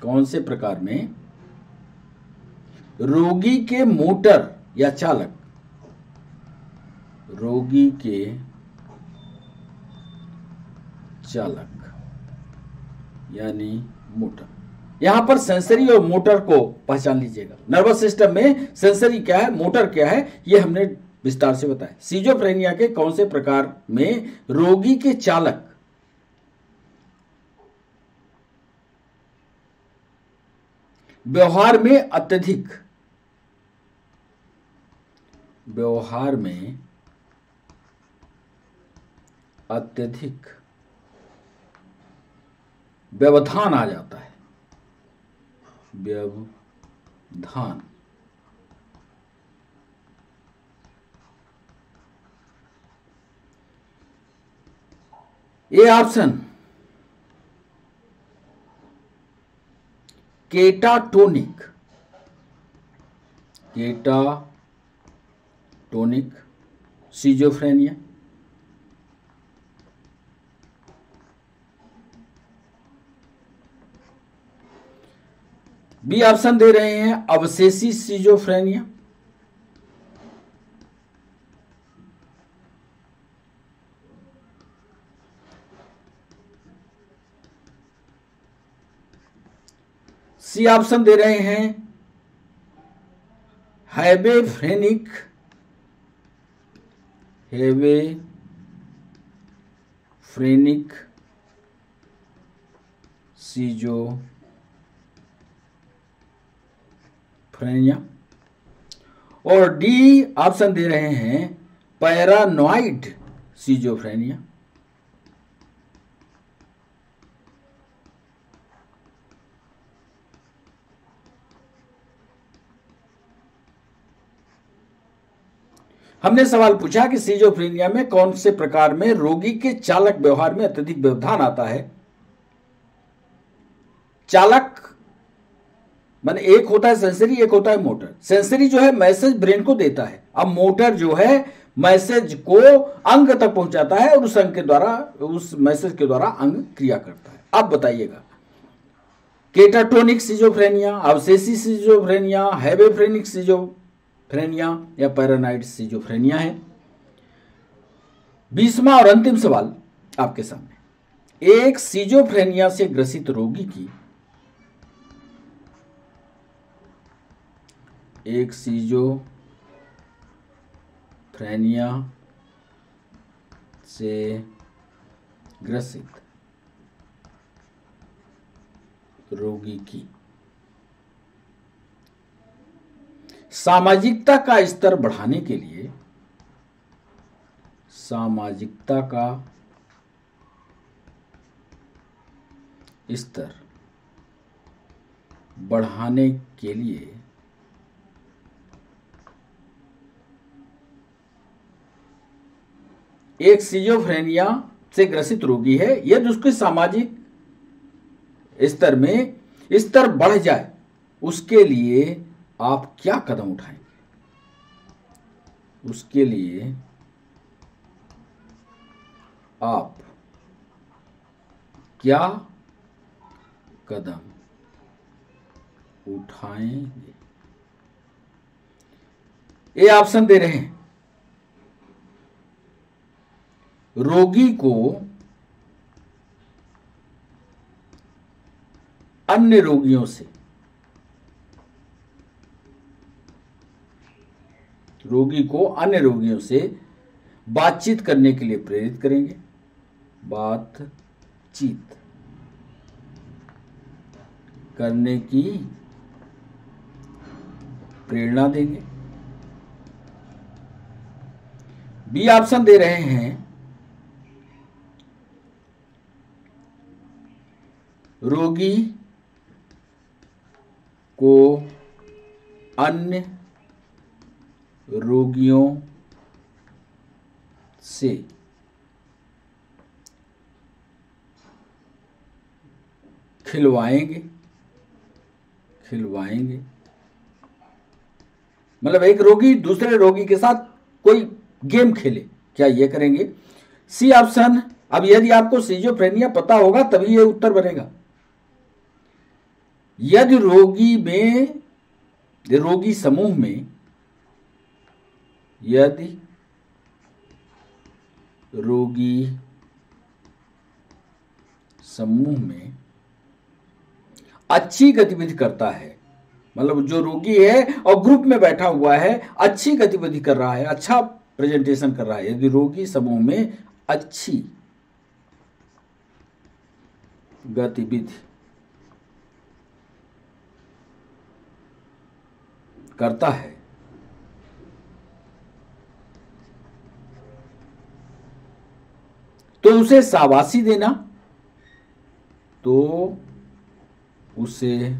कौन से प्रकार में रोगी के मोटर या चालक, रोगी के चालक यानी मोटर, यहां पर सेंसरी और मोटर को पहचान लीजिएगा। नर्वस सिस्टम में सेंसरी क्या है, मोटर क्या है, यह हमने विस्तार से बताया। सीजोफ्रेनिया के कौन से प्रकार में रोगी के चालक व्यवहार में अत्यधिक, व्यवहार में अत्यधिक व्यवधान आ जाता है, व्यवधान, ये ऑप्शन केटाटोनिक, केटाटोनिक सीजोफ्रेनिया। बी ऑप्शन दे रहे हैं अवशेषी सीजोफ्रेनिया। सी ऑप्शन दे रहे हैं हेबेफ्रेनिक, हेबेफ्रेनिक सीजोफ्रेनिया। और डी ऑप्शन दे रहे हैं पैरानॉइड सीजोफ्रेनिया। हमने सवाल पूछा कि सिजोफ्रेनिया में कौन से प्रकार में रोगी के चालक व्यवहार में अत्यधिक व्यवधान आता है। चालक माने एक होता है सेंसरी, एक होता है मोटर। सेंसरी जो है मैसेज ब्रेन को देता है, अब मोटर जो है मैसेज को अंग तक पहुंचाता है और उस अंग के द्वारा, उस मैसेज के द्वारा अंग क्रिया करता है। अब बताइएगा, केटाटोनिक सिजोफ्रेनिया, अवशेषी सिजोफ्रेनिया, हेबेफ्रेनिक सिजोफ्रेनिया या पैरानाइड सिजोफ्रेनिया है। 20वां और अंतिम सवाल आपके सामने, एक सिजोफ्रेनिया से ग्रसित रोगी की, एक सिजोफ्रेनिया से ग्रसित रोगी की सामाजिकता का स्तर बढ़ाने के लिए, सामाजिकता का स्तर बढ़ाने के लिए एक सिजोफ्रेनिया से ग्रसित रोगी है, यदि उसके सामाजिक स्तर में स्तर बढ़ जाए, उसके लिए आप क्या कदम उठाएंगे? उसके लिए आप क्या कदम उठाएंगे? ये ऑप्शन दे रहे हैं, रोगी को अन्य रोगियों से, रोगी को अन्य रोगियों से बातचीत करने के लिए प्रेरित करेंगे, बातचीत करने की प्रेरणा देंगे। बी ऑप्शन दे रहे हैं, रोगी को अन्य रोगियों से खिलवाएंगे, मतलब एक रोगी दूसरे रोगी के साथ कोई गेम खेले, क्या ये करेंगे? सी ऑप्शन, अब यदि आपको सिजोफ्रेनिया पता होगा तभी ये उत्तर बनेगा। यदि रोगी समूह में, यदि रोगी समूह में अच्छी गतिविधि करता है, मतलब जो रोगी है और ग्रुप में बैठा हुआ है, अच्छी गतिविधि कर रहा है, अच्छा प्रेजेंटेशन कर रहा है, यदि रोगी समूह में अच्छी गतिविधि करता है, तो उसे शाबाशी देना, तो उसे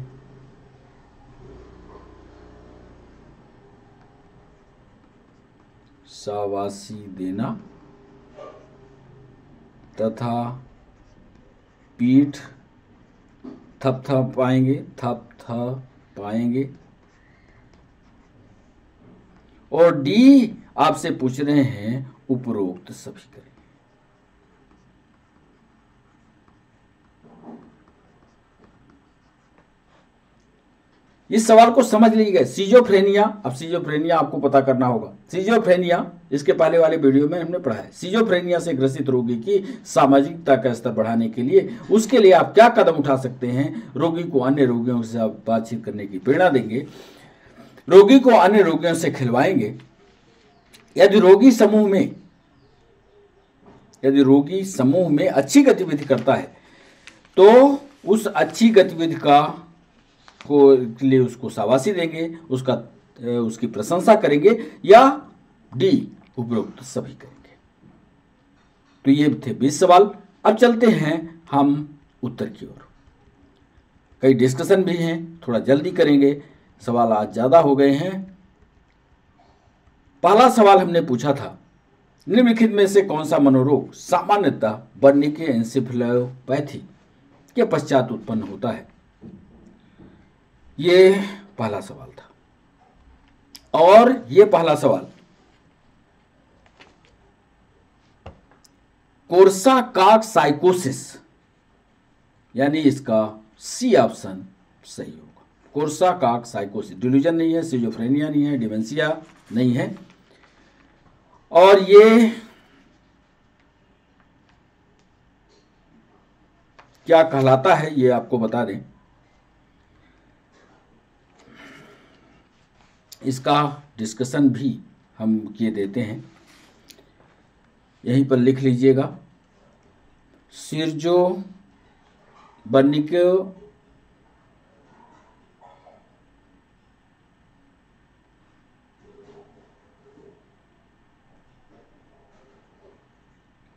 शाबाशी देना तथा पीठ थपथपाएंगे। और डी आपसे पूछ रहे हैं, उपरोक्त सभी करें। इस सवाल को समझ लीजिए। सिजोफ्रेनिया, अब सिजोफ्रेनिया आपको पता करना होगा। सिजोफ्रेनिया इसके पहले वाले वीडियो में हमने पढ़ा है। सिजोफ्रेनिया से ग्रसित रोगी की सामाजिकता का स्तर बढ़ाने के लिए, उसके लिए आप क्या कदम उठा सकते हैं? रोगी को अन्य रोगियों से आप बातचीत करने की प्रेरणा देंगे, रोगी को अन्य रोगियों से खिलवाएंगे। यदि रोगी समूह में अच्छी गतिविधि करता है तो उस अच्छी गतिविधि के लिए उसको शाबाशी देंगे, उसकी प्रशंसा करेंगे, या डी उपरोक्त सभी करेंगे। तो ये थे 20 सवाल। अब चलते हैं हम उत्तर की ओर। कई डिस्कशन भी हैं, थोड़ा जल्दी करेंगे, सवाल आज ज़्यादा हो गए हैं। पहला सवाल हमने पूछा था, निम्नलिखित में से कौन सा मनोरोग सामान्यतः वर्निके एन्सेफेलोपैथी के पश्चात उत्पन्न होता है। ये पहला सवाल था। और ये पहला सवाल कोर्साकॉफ साइकोसिस, यानी इसका सी ऑप्शन सही होगा। कोर्साकॉफ साइकोसिस, डिल्यूजन नहीं है, सिजोफ्रेनिया नहीं है, डिमेंशिया नहीं है। और ये क्या कहलाता है ये आपको बता दें। इसका डिस्कशन भी हम किए देते हैं, यहीं पर लिख लीजिएगा। सिरजो बर्निके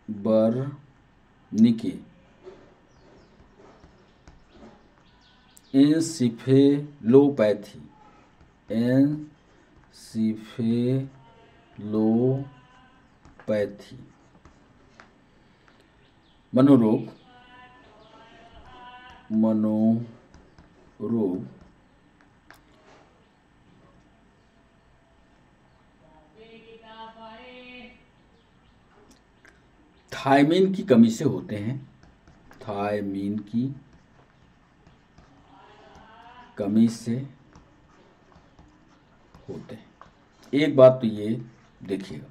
बर्निके एन्सेफेलोपैथी, एन्सेफेलोपैथी मनोरोग थायमीन की कमी से होते हैं। थायमीन की कमी से होते हैं। एक बात तो ये देखिएगा,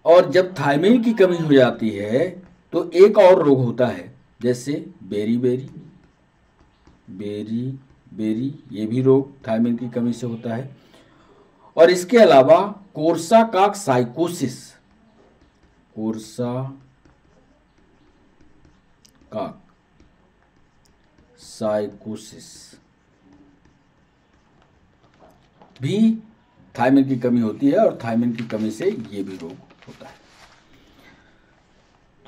और जब थायमीन की कमी हो जाती है तो एक और रोग होता है, जैसे बेरी ये भी रोग थायमीन की कमी से होता है। और इसके अलावा कोर्साकॉफ साइकोसिस भी थायमीन की कमी होती है, और थायमीन की कमी से ये भी रोग होता है।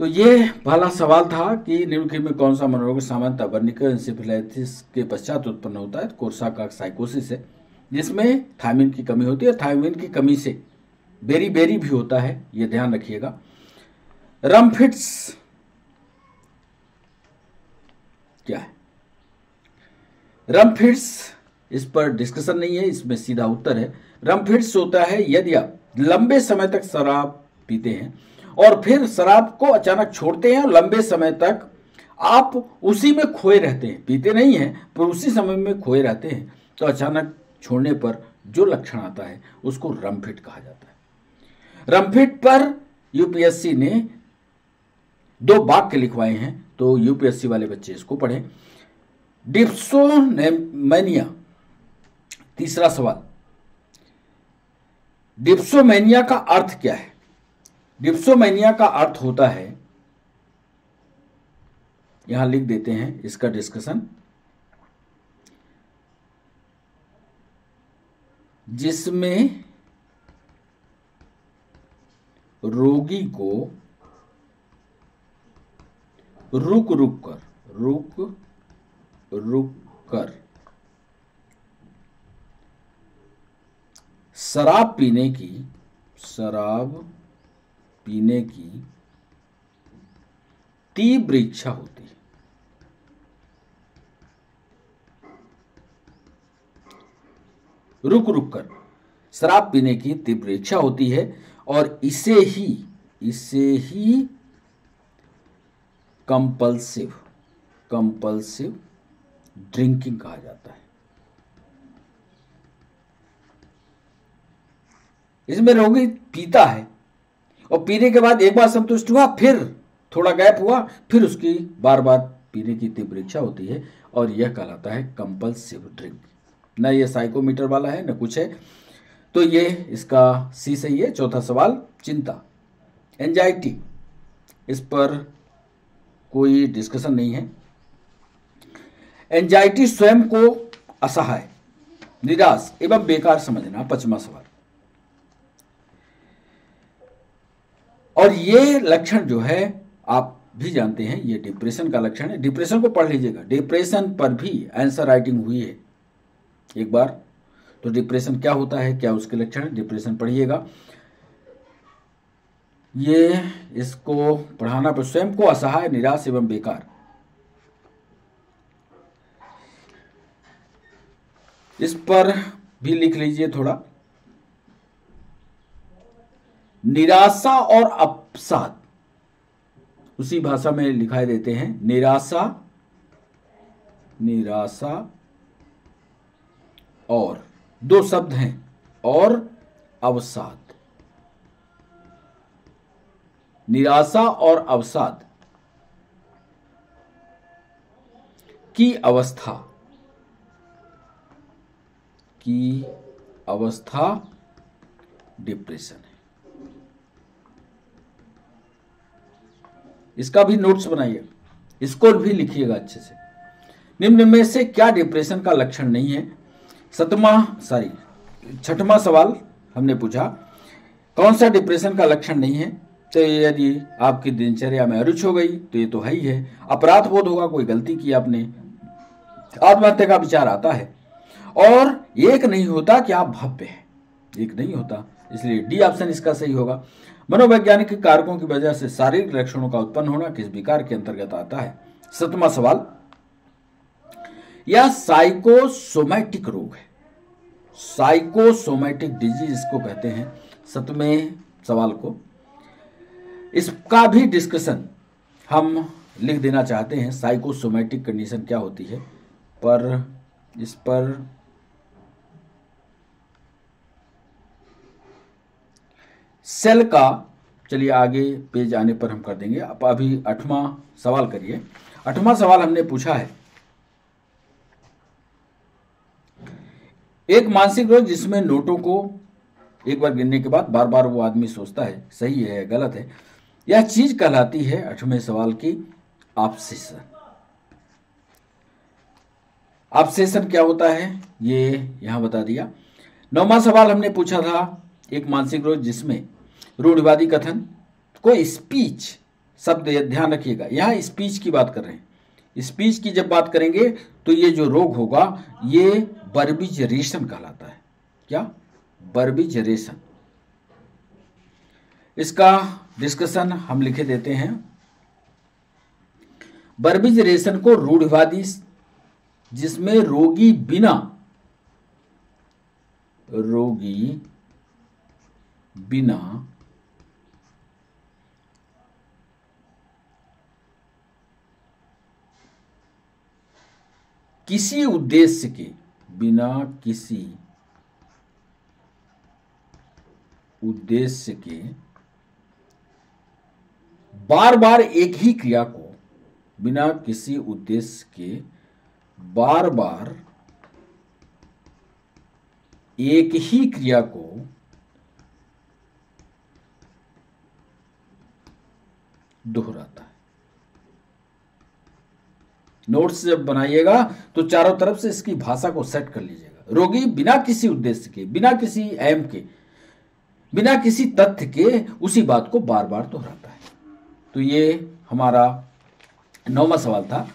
तो ये पहला सवाल था कि निम्नलिखित में कौन सा मनोरोग सामान्यतः वर्निके एन्सेफेलाइटिस के पश्चात उत्पन्न होता है। कोर्साकॉफ साइकोसिस है, जिसमें थायमीन की कमी होती है। थायमीन की कमी से बेरी भी होता है, ये ध्यान रखिएगा। रमफिट्स क्या है? रमफिट्स, इस पर डिस्कशन नहीं है, इसमें सीधा उत्तर है। रमफिट्स होता है यदि आप लंबे समय तक शराब पीते हैं और फिर शराब को अचानक छोड़ते हैं और लंबे समय तक आप उसी में खोए रहते हैं, पीते नहीं हैं पर उसी समय में खोए रहते हैं, तो अचानक छोड़ने पर जो लक्षण आता है उसको रमफिट कहा जाता है। रमफिट पर यूपीएससी ने 2 वाक्य लिखवाए हैं, तो यूपीएससी वाले बच्चे इसको पढ़ें। डिप्सोमेनिया, तीसरा सवाल, डिप्सोमेनिया का अर्थ क्या है? डिप्सोमेनिया का अर्थ होता है, यहां लिख देते हैं इसका डिस्कशन, जिसमें रोगी को रुक कर शराब पीने की तीव्र इच्छा होती है। रुक कर शराब पीने की तीव्र इच्छा होती है, और इसे ही कंपल्सिव ड्रिंकिंग कहा जाता है। इसमें रोगी पीता है और पीने के बाद एक बार संतुष्ट हुआ, फिर थोड़ा गैप हुआ, फिर उसकी बार बार पीने की तीव्र इच्छा होती है, और यह कहलाता है कंपल्सिव ड्रिंक। न ये साइकोमीटर वाला है न कुछ है, तो ये इसका सी सही है। चौथा सवाल, चिंता, एंजाइटी, इस पर कोई डिस्कशन नहीं है। एंजाइटी स्वयं को असहाय, निराश एवं बेकार समझना, 5वां सवाल। और ये लक्षण जो है आप भी जानते हैं, ये डिप्रेशन का लक्षण है। डिप्रेशन को पढ़ लीजिएगा, डिप्रेशन पर भी आंसर राइटिंग हुई है एक बार, तो डिप्रेशन क्या होता है, क्या उसके लक्षण, डिप्रेशन पढ़िएगा। ये इसको पढ़ाना पर स्वयं को असहाय, निराश एवं बेकार, इस पर भी लिख लीजिए थोड़ा। निराशा और अवसाद उसी भाषा में लिखाई देते हैं। निराशा और दो शब्द हैं, और अवसाद। निराशा और अवसाद की अवस्था डिप्रेशन है। इसका भी नोट्स बनाइए, इसको भी लिखिएगा अच्छे से। निम्न में से क्या डिप्रेशन का लक्षण नहीं है? छठवां सवाल हमने पूछा, कौन सा डिप्रेशन का लक्षण नहीं है? तो यदि आपकी दिनचर्या में अरुचि हो गई तो ये तो है ही है। अपराध बोध होगा, कोई गलती की आपने, आत्महत्या का विचार आता है, और एक नहीं होता कि आप भव्य हैं, एक नहीं होता, इसलिए डी ऑप्शन इसका सही होगा। मनोवैज्ञानिक कारकों की वजह से शारीरिक लक्षणों का उत्पन्न होना किस विकार के अंतर्गत आता है? सातवां सवाल, यह साइकोसोमैटिक रोग है, साइकोसोमैटिक डिजीज इसको कहते हैं। सातवें सवाल को, इसका भी डिस्कशन हम लिख देना चाहते हैं, साइकोसोमैटिक कंडीशन क्या होती है, पर इस पर सेल का, चलिए आगे पेज आने पर हम कर देंगे। आप अभी 8वां सवाल करिए। 8वां सवाल हमने पूछा है, एक मानसिक रोग जिसमें नोटों को एक बार गिनने के बाद बार बार वो आदमी सोचता है सही है गलत है, यह चीज कहलाती है 8वें सवाल की ऑब्सेशन। ऑब्सेशन क्या होता है ये यहां बता दिया। 9वां सवाल हमने पूछा था, एक मानसिक रोग जिसमें रूढ़िवादी कथन, कोई स्पीच शब्द, ध्यान रखिएगा यहां स्पीच की बात कर रहे हैं। स्पीच की जब बात करेंगे तो ये जो रोग होगा ये बर्बिजरेशन कहलाता है। क्या? बर्बिजरेशन। इसका डिस्कशन हम लिखे देते हैं। बर्बिजरेशन को रूढ़िवादी, जिसमें रोगी बिना किसी उद्देश्य के, बार बार एक ही क्रिया को, बिना किसी उद्देश्य के बार बार एक ही क्रिया को दोहराता है। नोट्स जब बनाइएगा तो चारों तरफ से इसकी भाषा को सेट कर लीजिएगा। रोगी बिना किसी उद्देश्य के, बिना किसी एम के, बिना किसी तथ्य के उसी बात को बार बार दोहराता है। तो ये हमारा 9वां सवाल था।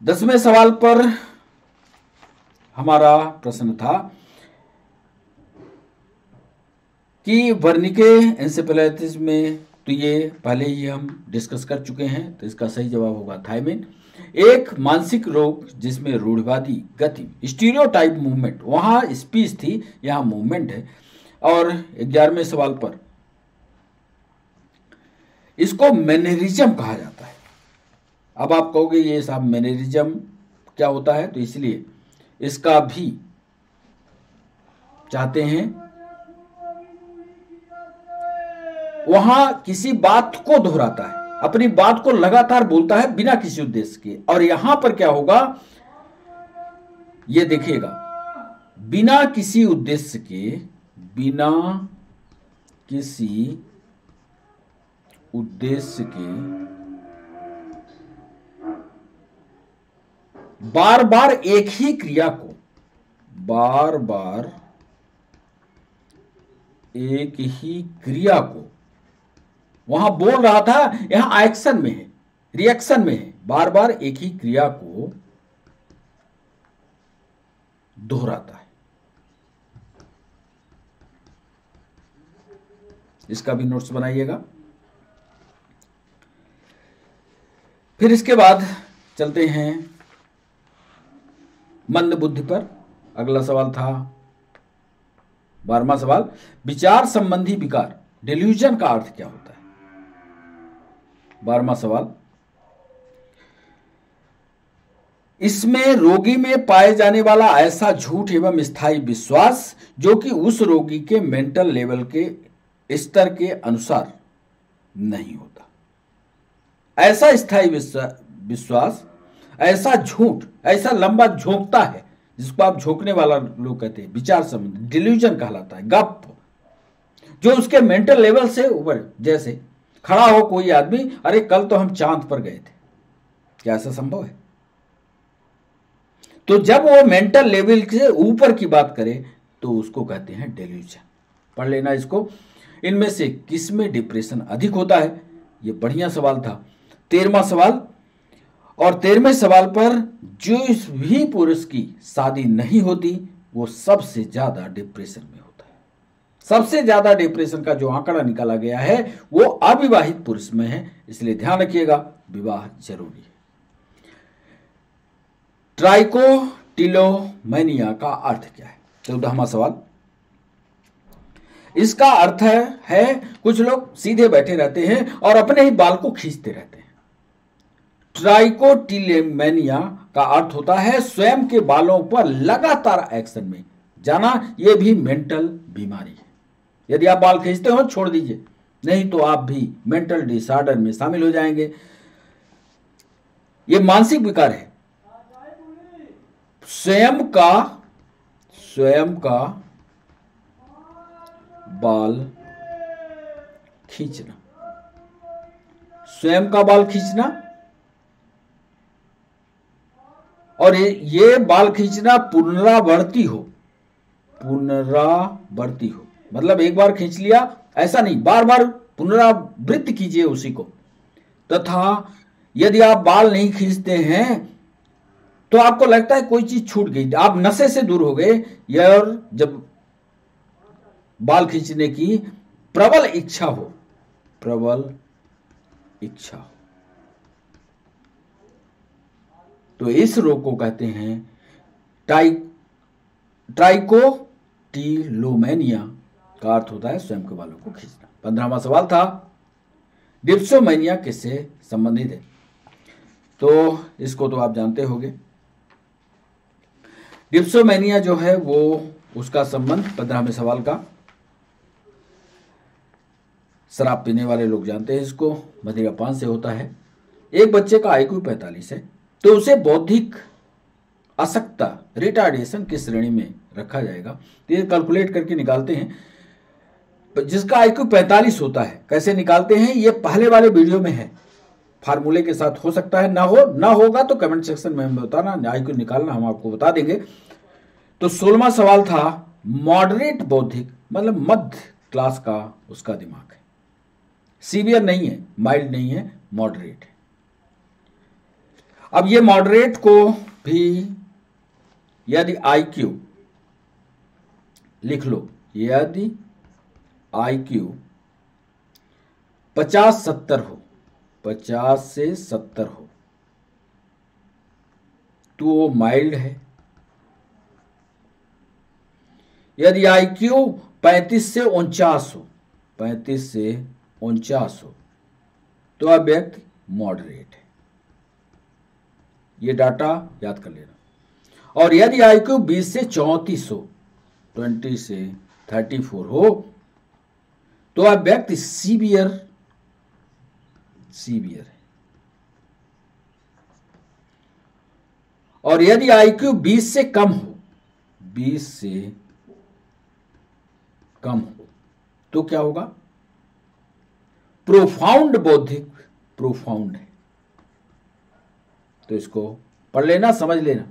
10वें सवाल पर हमारा प्रश्न था कि वर्निके एन्सेफेलाइटिस में, तो ये पहले ही हम डिस्कस कर चुके हैं, तो इसका सही जवाब होगा थायमिन। एक मानसिक रोग जिसमें रूढ़िवादी गति, स्टीरियोटाइप मूवमेंट, वहां स्पीच थी यहां मूवमेंट है। और 11वें सवाल पर इसको मैनरिज्म कहा जाता है। अब आप कहोगे ये साहब मैनरिज्म क्या होता है, तो इसलिए इसका भी चाहते हैं, वहां किसी बात को दोहराता है, अपनी बात को लगातार बोलता है बिना किसी उद्देश्य के। और यहां पर क्या होगा ये देखिएगा, बिना किसी उद्देश्य के, बिना किसी उद्देश्य के बार बार एक ही क्रिया को, बार बार एक ही क्रिया को, वहां बोल रहा था यहां एक्शन में है, रिएक्शन में है, बार बार एक ही क्रिया को दोहराता है। इसका भी नोट्स बनाइएगा। फिर इसके बाद चलते हैं मंद बुद्धि पर। अगला सवाल था 12वां सवाल, विचार संबंधी विकार डिल्यूजन का अर्थ क्या होता है? 12वां सवाल, इसमें रोगी में पाए जाने वाला ऐसा झूठ एवं स्थायी विश्वास जो कि उस रोगी के मेंटल लेवल के स्तर के अनुसार नहीं होता। ऐसा स्थायी विश्वास, ऐसा झूठ, ऐसा लंबा झोंकता है जिसको आप झोंकने वाला लोग कहते हैं, विचार संबंधी डिल्यूजन कहलाता है, गप, जो उसके मेंटल लेवल से ऊपर। जैसे खड़ा हो कोई आदमी, अरे कल तो हम चांद पर गए थे, क्या ऐसा संभव है? तो जब वो मेंटल लेवल से ऊपर की बात करे तो उसको कहते हैं डिल्यूजन। पढ़ लेना इसको। इनमें से किस में डिप्रेशन अधिक होता है? ये बढ़िया सवाल था। 13वां सवाल, और 13वें सवाल पर, जो भी पुरुष की शादी नहीं होती वो सबसे ज्यादा डिप्रेशन में होता है। सबसे ज्यादा डिप्रेशन का जो आंकड़ा निकाला गया है वो अविवाहित पुरुष में है, इसलिए ध्यान रखिएगा, विवाह जरूरी है। ट्राइकोटिलोमैनिया का अर्थ क्या है? 14वां सवाल, इसका अर्थ है कुछ लोग सीधे बैठे रहते हैं और अपने ही बाल को खींचते रहते हैं। ट्राइकोटिलोमैनिया का अर्थ होता है स्वयं के बालों पर लगातार एक्शन में जाना। यह भी मेंटल बीमारी है। यदि आप बाल खींचते हो छोड़ दीजिए, नहीं तो आप भी मेंटल डिसऑर्डर में शामिल हो जाएंगे। यह मानसिक विकार है। स्वयं का बाल खींचना, स्वयं का बाल खींचना, और ये बाल खींचना पुनरावर्ती हो, मतलब एक बार खींच लिया, ऐसा नहीं, बार बार पुनरावृत्ति कीजिए उसी को। तथा यदि आप बाल नहीं खींचते हैं तो आपको लगता है कोई चीज छूट गई, आप नशे से दूर हो गए, और जब बाल खींचने की प्रबल इच्छा हो, तो इस रोग को कहते हैं ट्राइकोटिलोमैनिया का अर्थ होता है स्वयं के बालों को खींचना। 15वां सवाल था डिप्सोमैनिया किससे संबंधित है? तो इसको तो आप जानते होंगे। डिप्सोमैनिया जो है वो उसका संबंध 15वें सवाल का, शराब पीने वाले लोग जानते हैं इसको, मदिरापान से होता है। एक बच्चे का IQ 45 है तो उसे बौद्धिक अशक्तता रिटार्डेशन की श्रेणी में रखा जाएगा। तो ये कैलकुलेट करके निकालते हैं। जिसका IQ 45 होता है, कैसे निकालते हैं ये पहले वाले वीडियो में है, फार्मूले के साथ हो सकता है, ना होगा तो कमेंट सेक्शन में हमें बताना, IQ निकालना हम आपको बता देंगे। तो 16वां सवाल था मॉडरेट बौद्धिक, मतलब मध्य क्लास का उसका दिमाग है, सीवियर नहीं है, माइल्ड नहीं है, मॉडरेट है। अब ये मॉडरेट को भी यदि IQ लिख लो, यदि IQ 50-70 हो, 50 से 70 हो तो वो माइल्ड है। यदि IQ 35 से 49 हो, 35 से 49 हो तो वह व्यक्ति मॉडरेट है। ये डाटा याद कर लेना। और यदि IQ 20 से 34 हो, 20 से 34 हो तो वह व्यक्ति सीवियर है। और यदि IQ 20 से कम हो, 20 से कम हो तो क्या होगा? प्रोफाउंड बौद्धिक, प्रोफाउंड है। तो इसको पढ़ लेना, समझ लेना।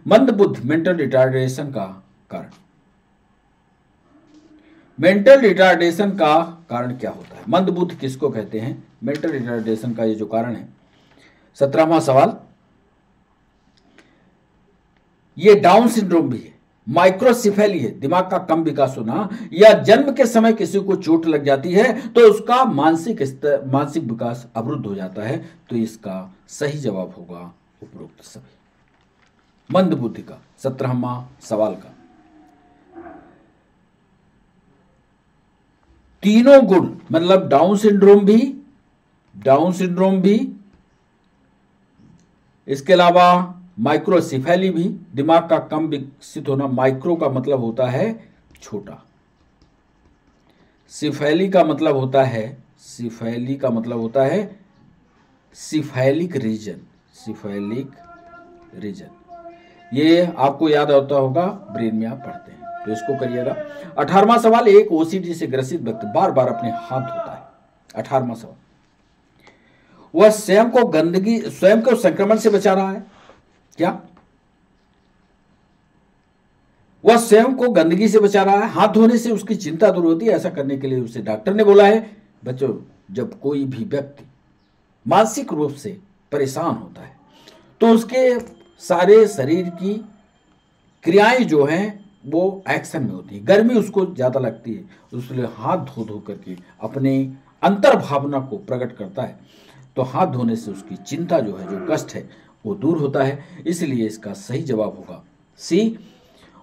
मंद बुद्धि मेंटल रिटार्डेशन का कारण। मेंटल रिटार्डेशन का कारण क्या होता है? मंद बुद्धि किसको कहते हैं? मेंटल रिटार्डेशन का ये जो कारण है। 17वां सवाल, ये डाउन सिंड्रोम भी है। माइक्रोसिफेली है, दिमाग का कम विकास होना, या जन्म के समय किसी को चोट लग जाती है तो उसका मानसिक विकास अवरुद्ध हो जाता है। तो इसका सही जवाब होगा उपरोक्त सभी। मंद बुद्धि का 17वां सवाल का तीनों गुण मतलब डाउन सिंड्रोम भी, इसके अलावा माइक्रोसिफेली भी, दिमाग का कम विकसित होना, माइक्रो का मतलब होता है छोटा, सिफेली का मतलब होता है सिफेलिक रीजन, ये आपको याद होता होगा, ब्रेन में आप पढ़ते हैं, तो इसको करिएगा। 18वां सवाल, एक ओसीडी से ग्रसित व्यक्ति बार बार अपने हाथ धोता है। 18वां सवाल, वह स्वयं को संक्रमण से बचा रहा है क्या? वह स्वयं को गंदगी से बचा रहा है, हाथ धोने से उसकी चिंता दूर होती है। ऐसा करने के लिए उसे डॉक्टर ने बोला है। बच्चों, जब कोई भी व्यक्ति मानसिक रूप से परेशान होता है तो उसके सारे शरीर की क्रियाएं जो हैं वो एक्शन में होती है। गर्मी उसको ज्यादा लगती है, उसलिए हाथ धो धो करके अपने अंतर भावना को प्रकट करता है। तो हाथ धोने से उसकी चिंता जो है, जो कष्ट है, वो दूर होता है। इसलिए इसका सही जवाब होगा सी।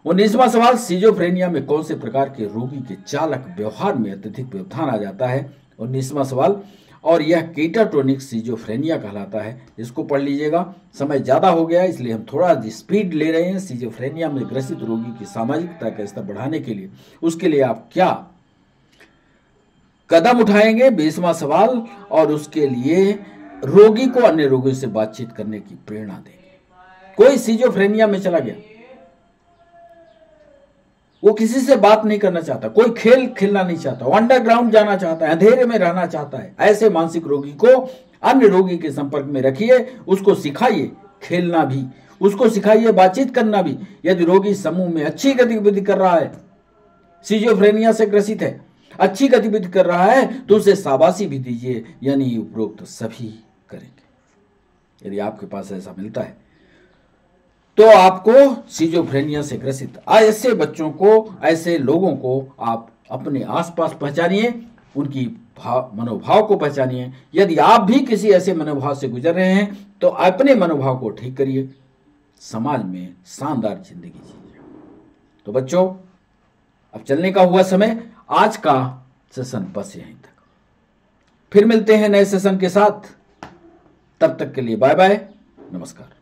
19वां सवाल, सिजोफ्रेनिया में कौन से प्रकार के रोगी के चालक व्यवहार में अत्यधिक व्यवधान आ जाता है? 19वां सवाल, और यह केटाटोनिक सिजोफ्रेनिया कहलाता है। इसको पढ़ लीजिएगा, समय ज्यादा हो गया इसलिए हम थोड़ा स्पीड ले रहे हैं। सिजोफ्रेनिया में ग्रसित रोगी की सामाजिकता का स्तर बढ़ाने के लिए उसके लिए आप क्या कदम उठाएंगे? 20वां सवाल, और उसके लिए रोगी को अन्य रोगियों से बातचीत करने की प्रेरणा देंगे। कोई सिजोफ्रेनिया में चला गया, वो किसी से बात नहीं करना चाहता, कोई खेल खेलना नहीं चाहता, अंडरग्राउंड जाना चाहता है, अंधेरे में रहना चाहता है। ऐसे मानसिक रोगी को अन्य रोगी के संपर्क में रखिए, उसको सिखाइए खेलना भी, उसको सिखाइए बातचीत करना भी। यदि रोगी समूह में अच्छी गतिविधि कर रहा है, सिजोफ्रेनिया से ग्रसित है, अच्छी गतिविधि कर रहा है, तो उसे शाबाशी भी दीजिए, यानी उपरोक्त सभी करेंगे। यदि आपके पास ऐसा मिलता है तो आपको सिजोफ्रेनिया से ग्रसित ऐसे बच्चों को, ऐसे लोगों को आप अपने आसपास पहचानिए, उनकी मनोभाव को पहचानिए। यदि आप भी किसी ऐसे मनोभाव से गुजर रहे हैं तो अपने मनोभाव को ठीक करिए, समाज में शानदार जिंदगी जिए। तो बच्चों, अब चलने का हुआ समय। आज का सेशन बस यहीं तक, फिर मिलते हैं नए सेशन के साथ। तब तक के लिए बाय बाय, नमस्कार।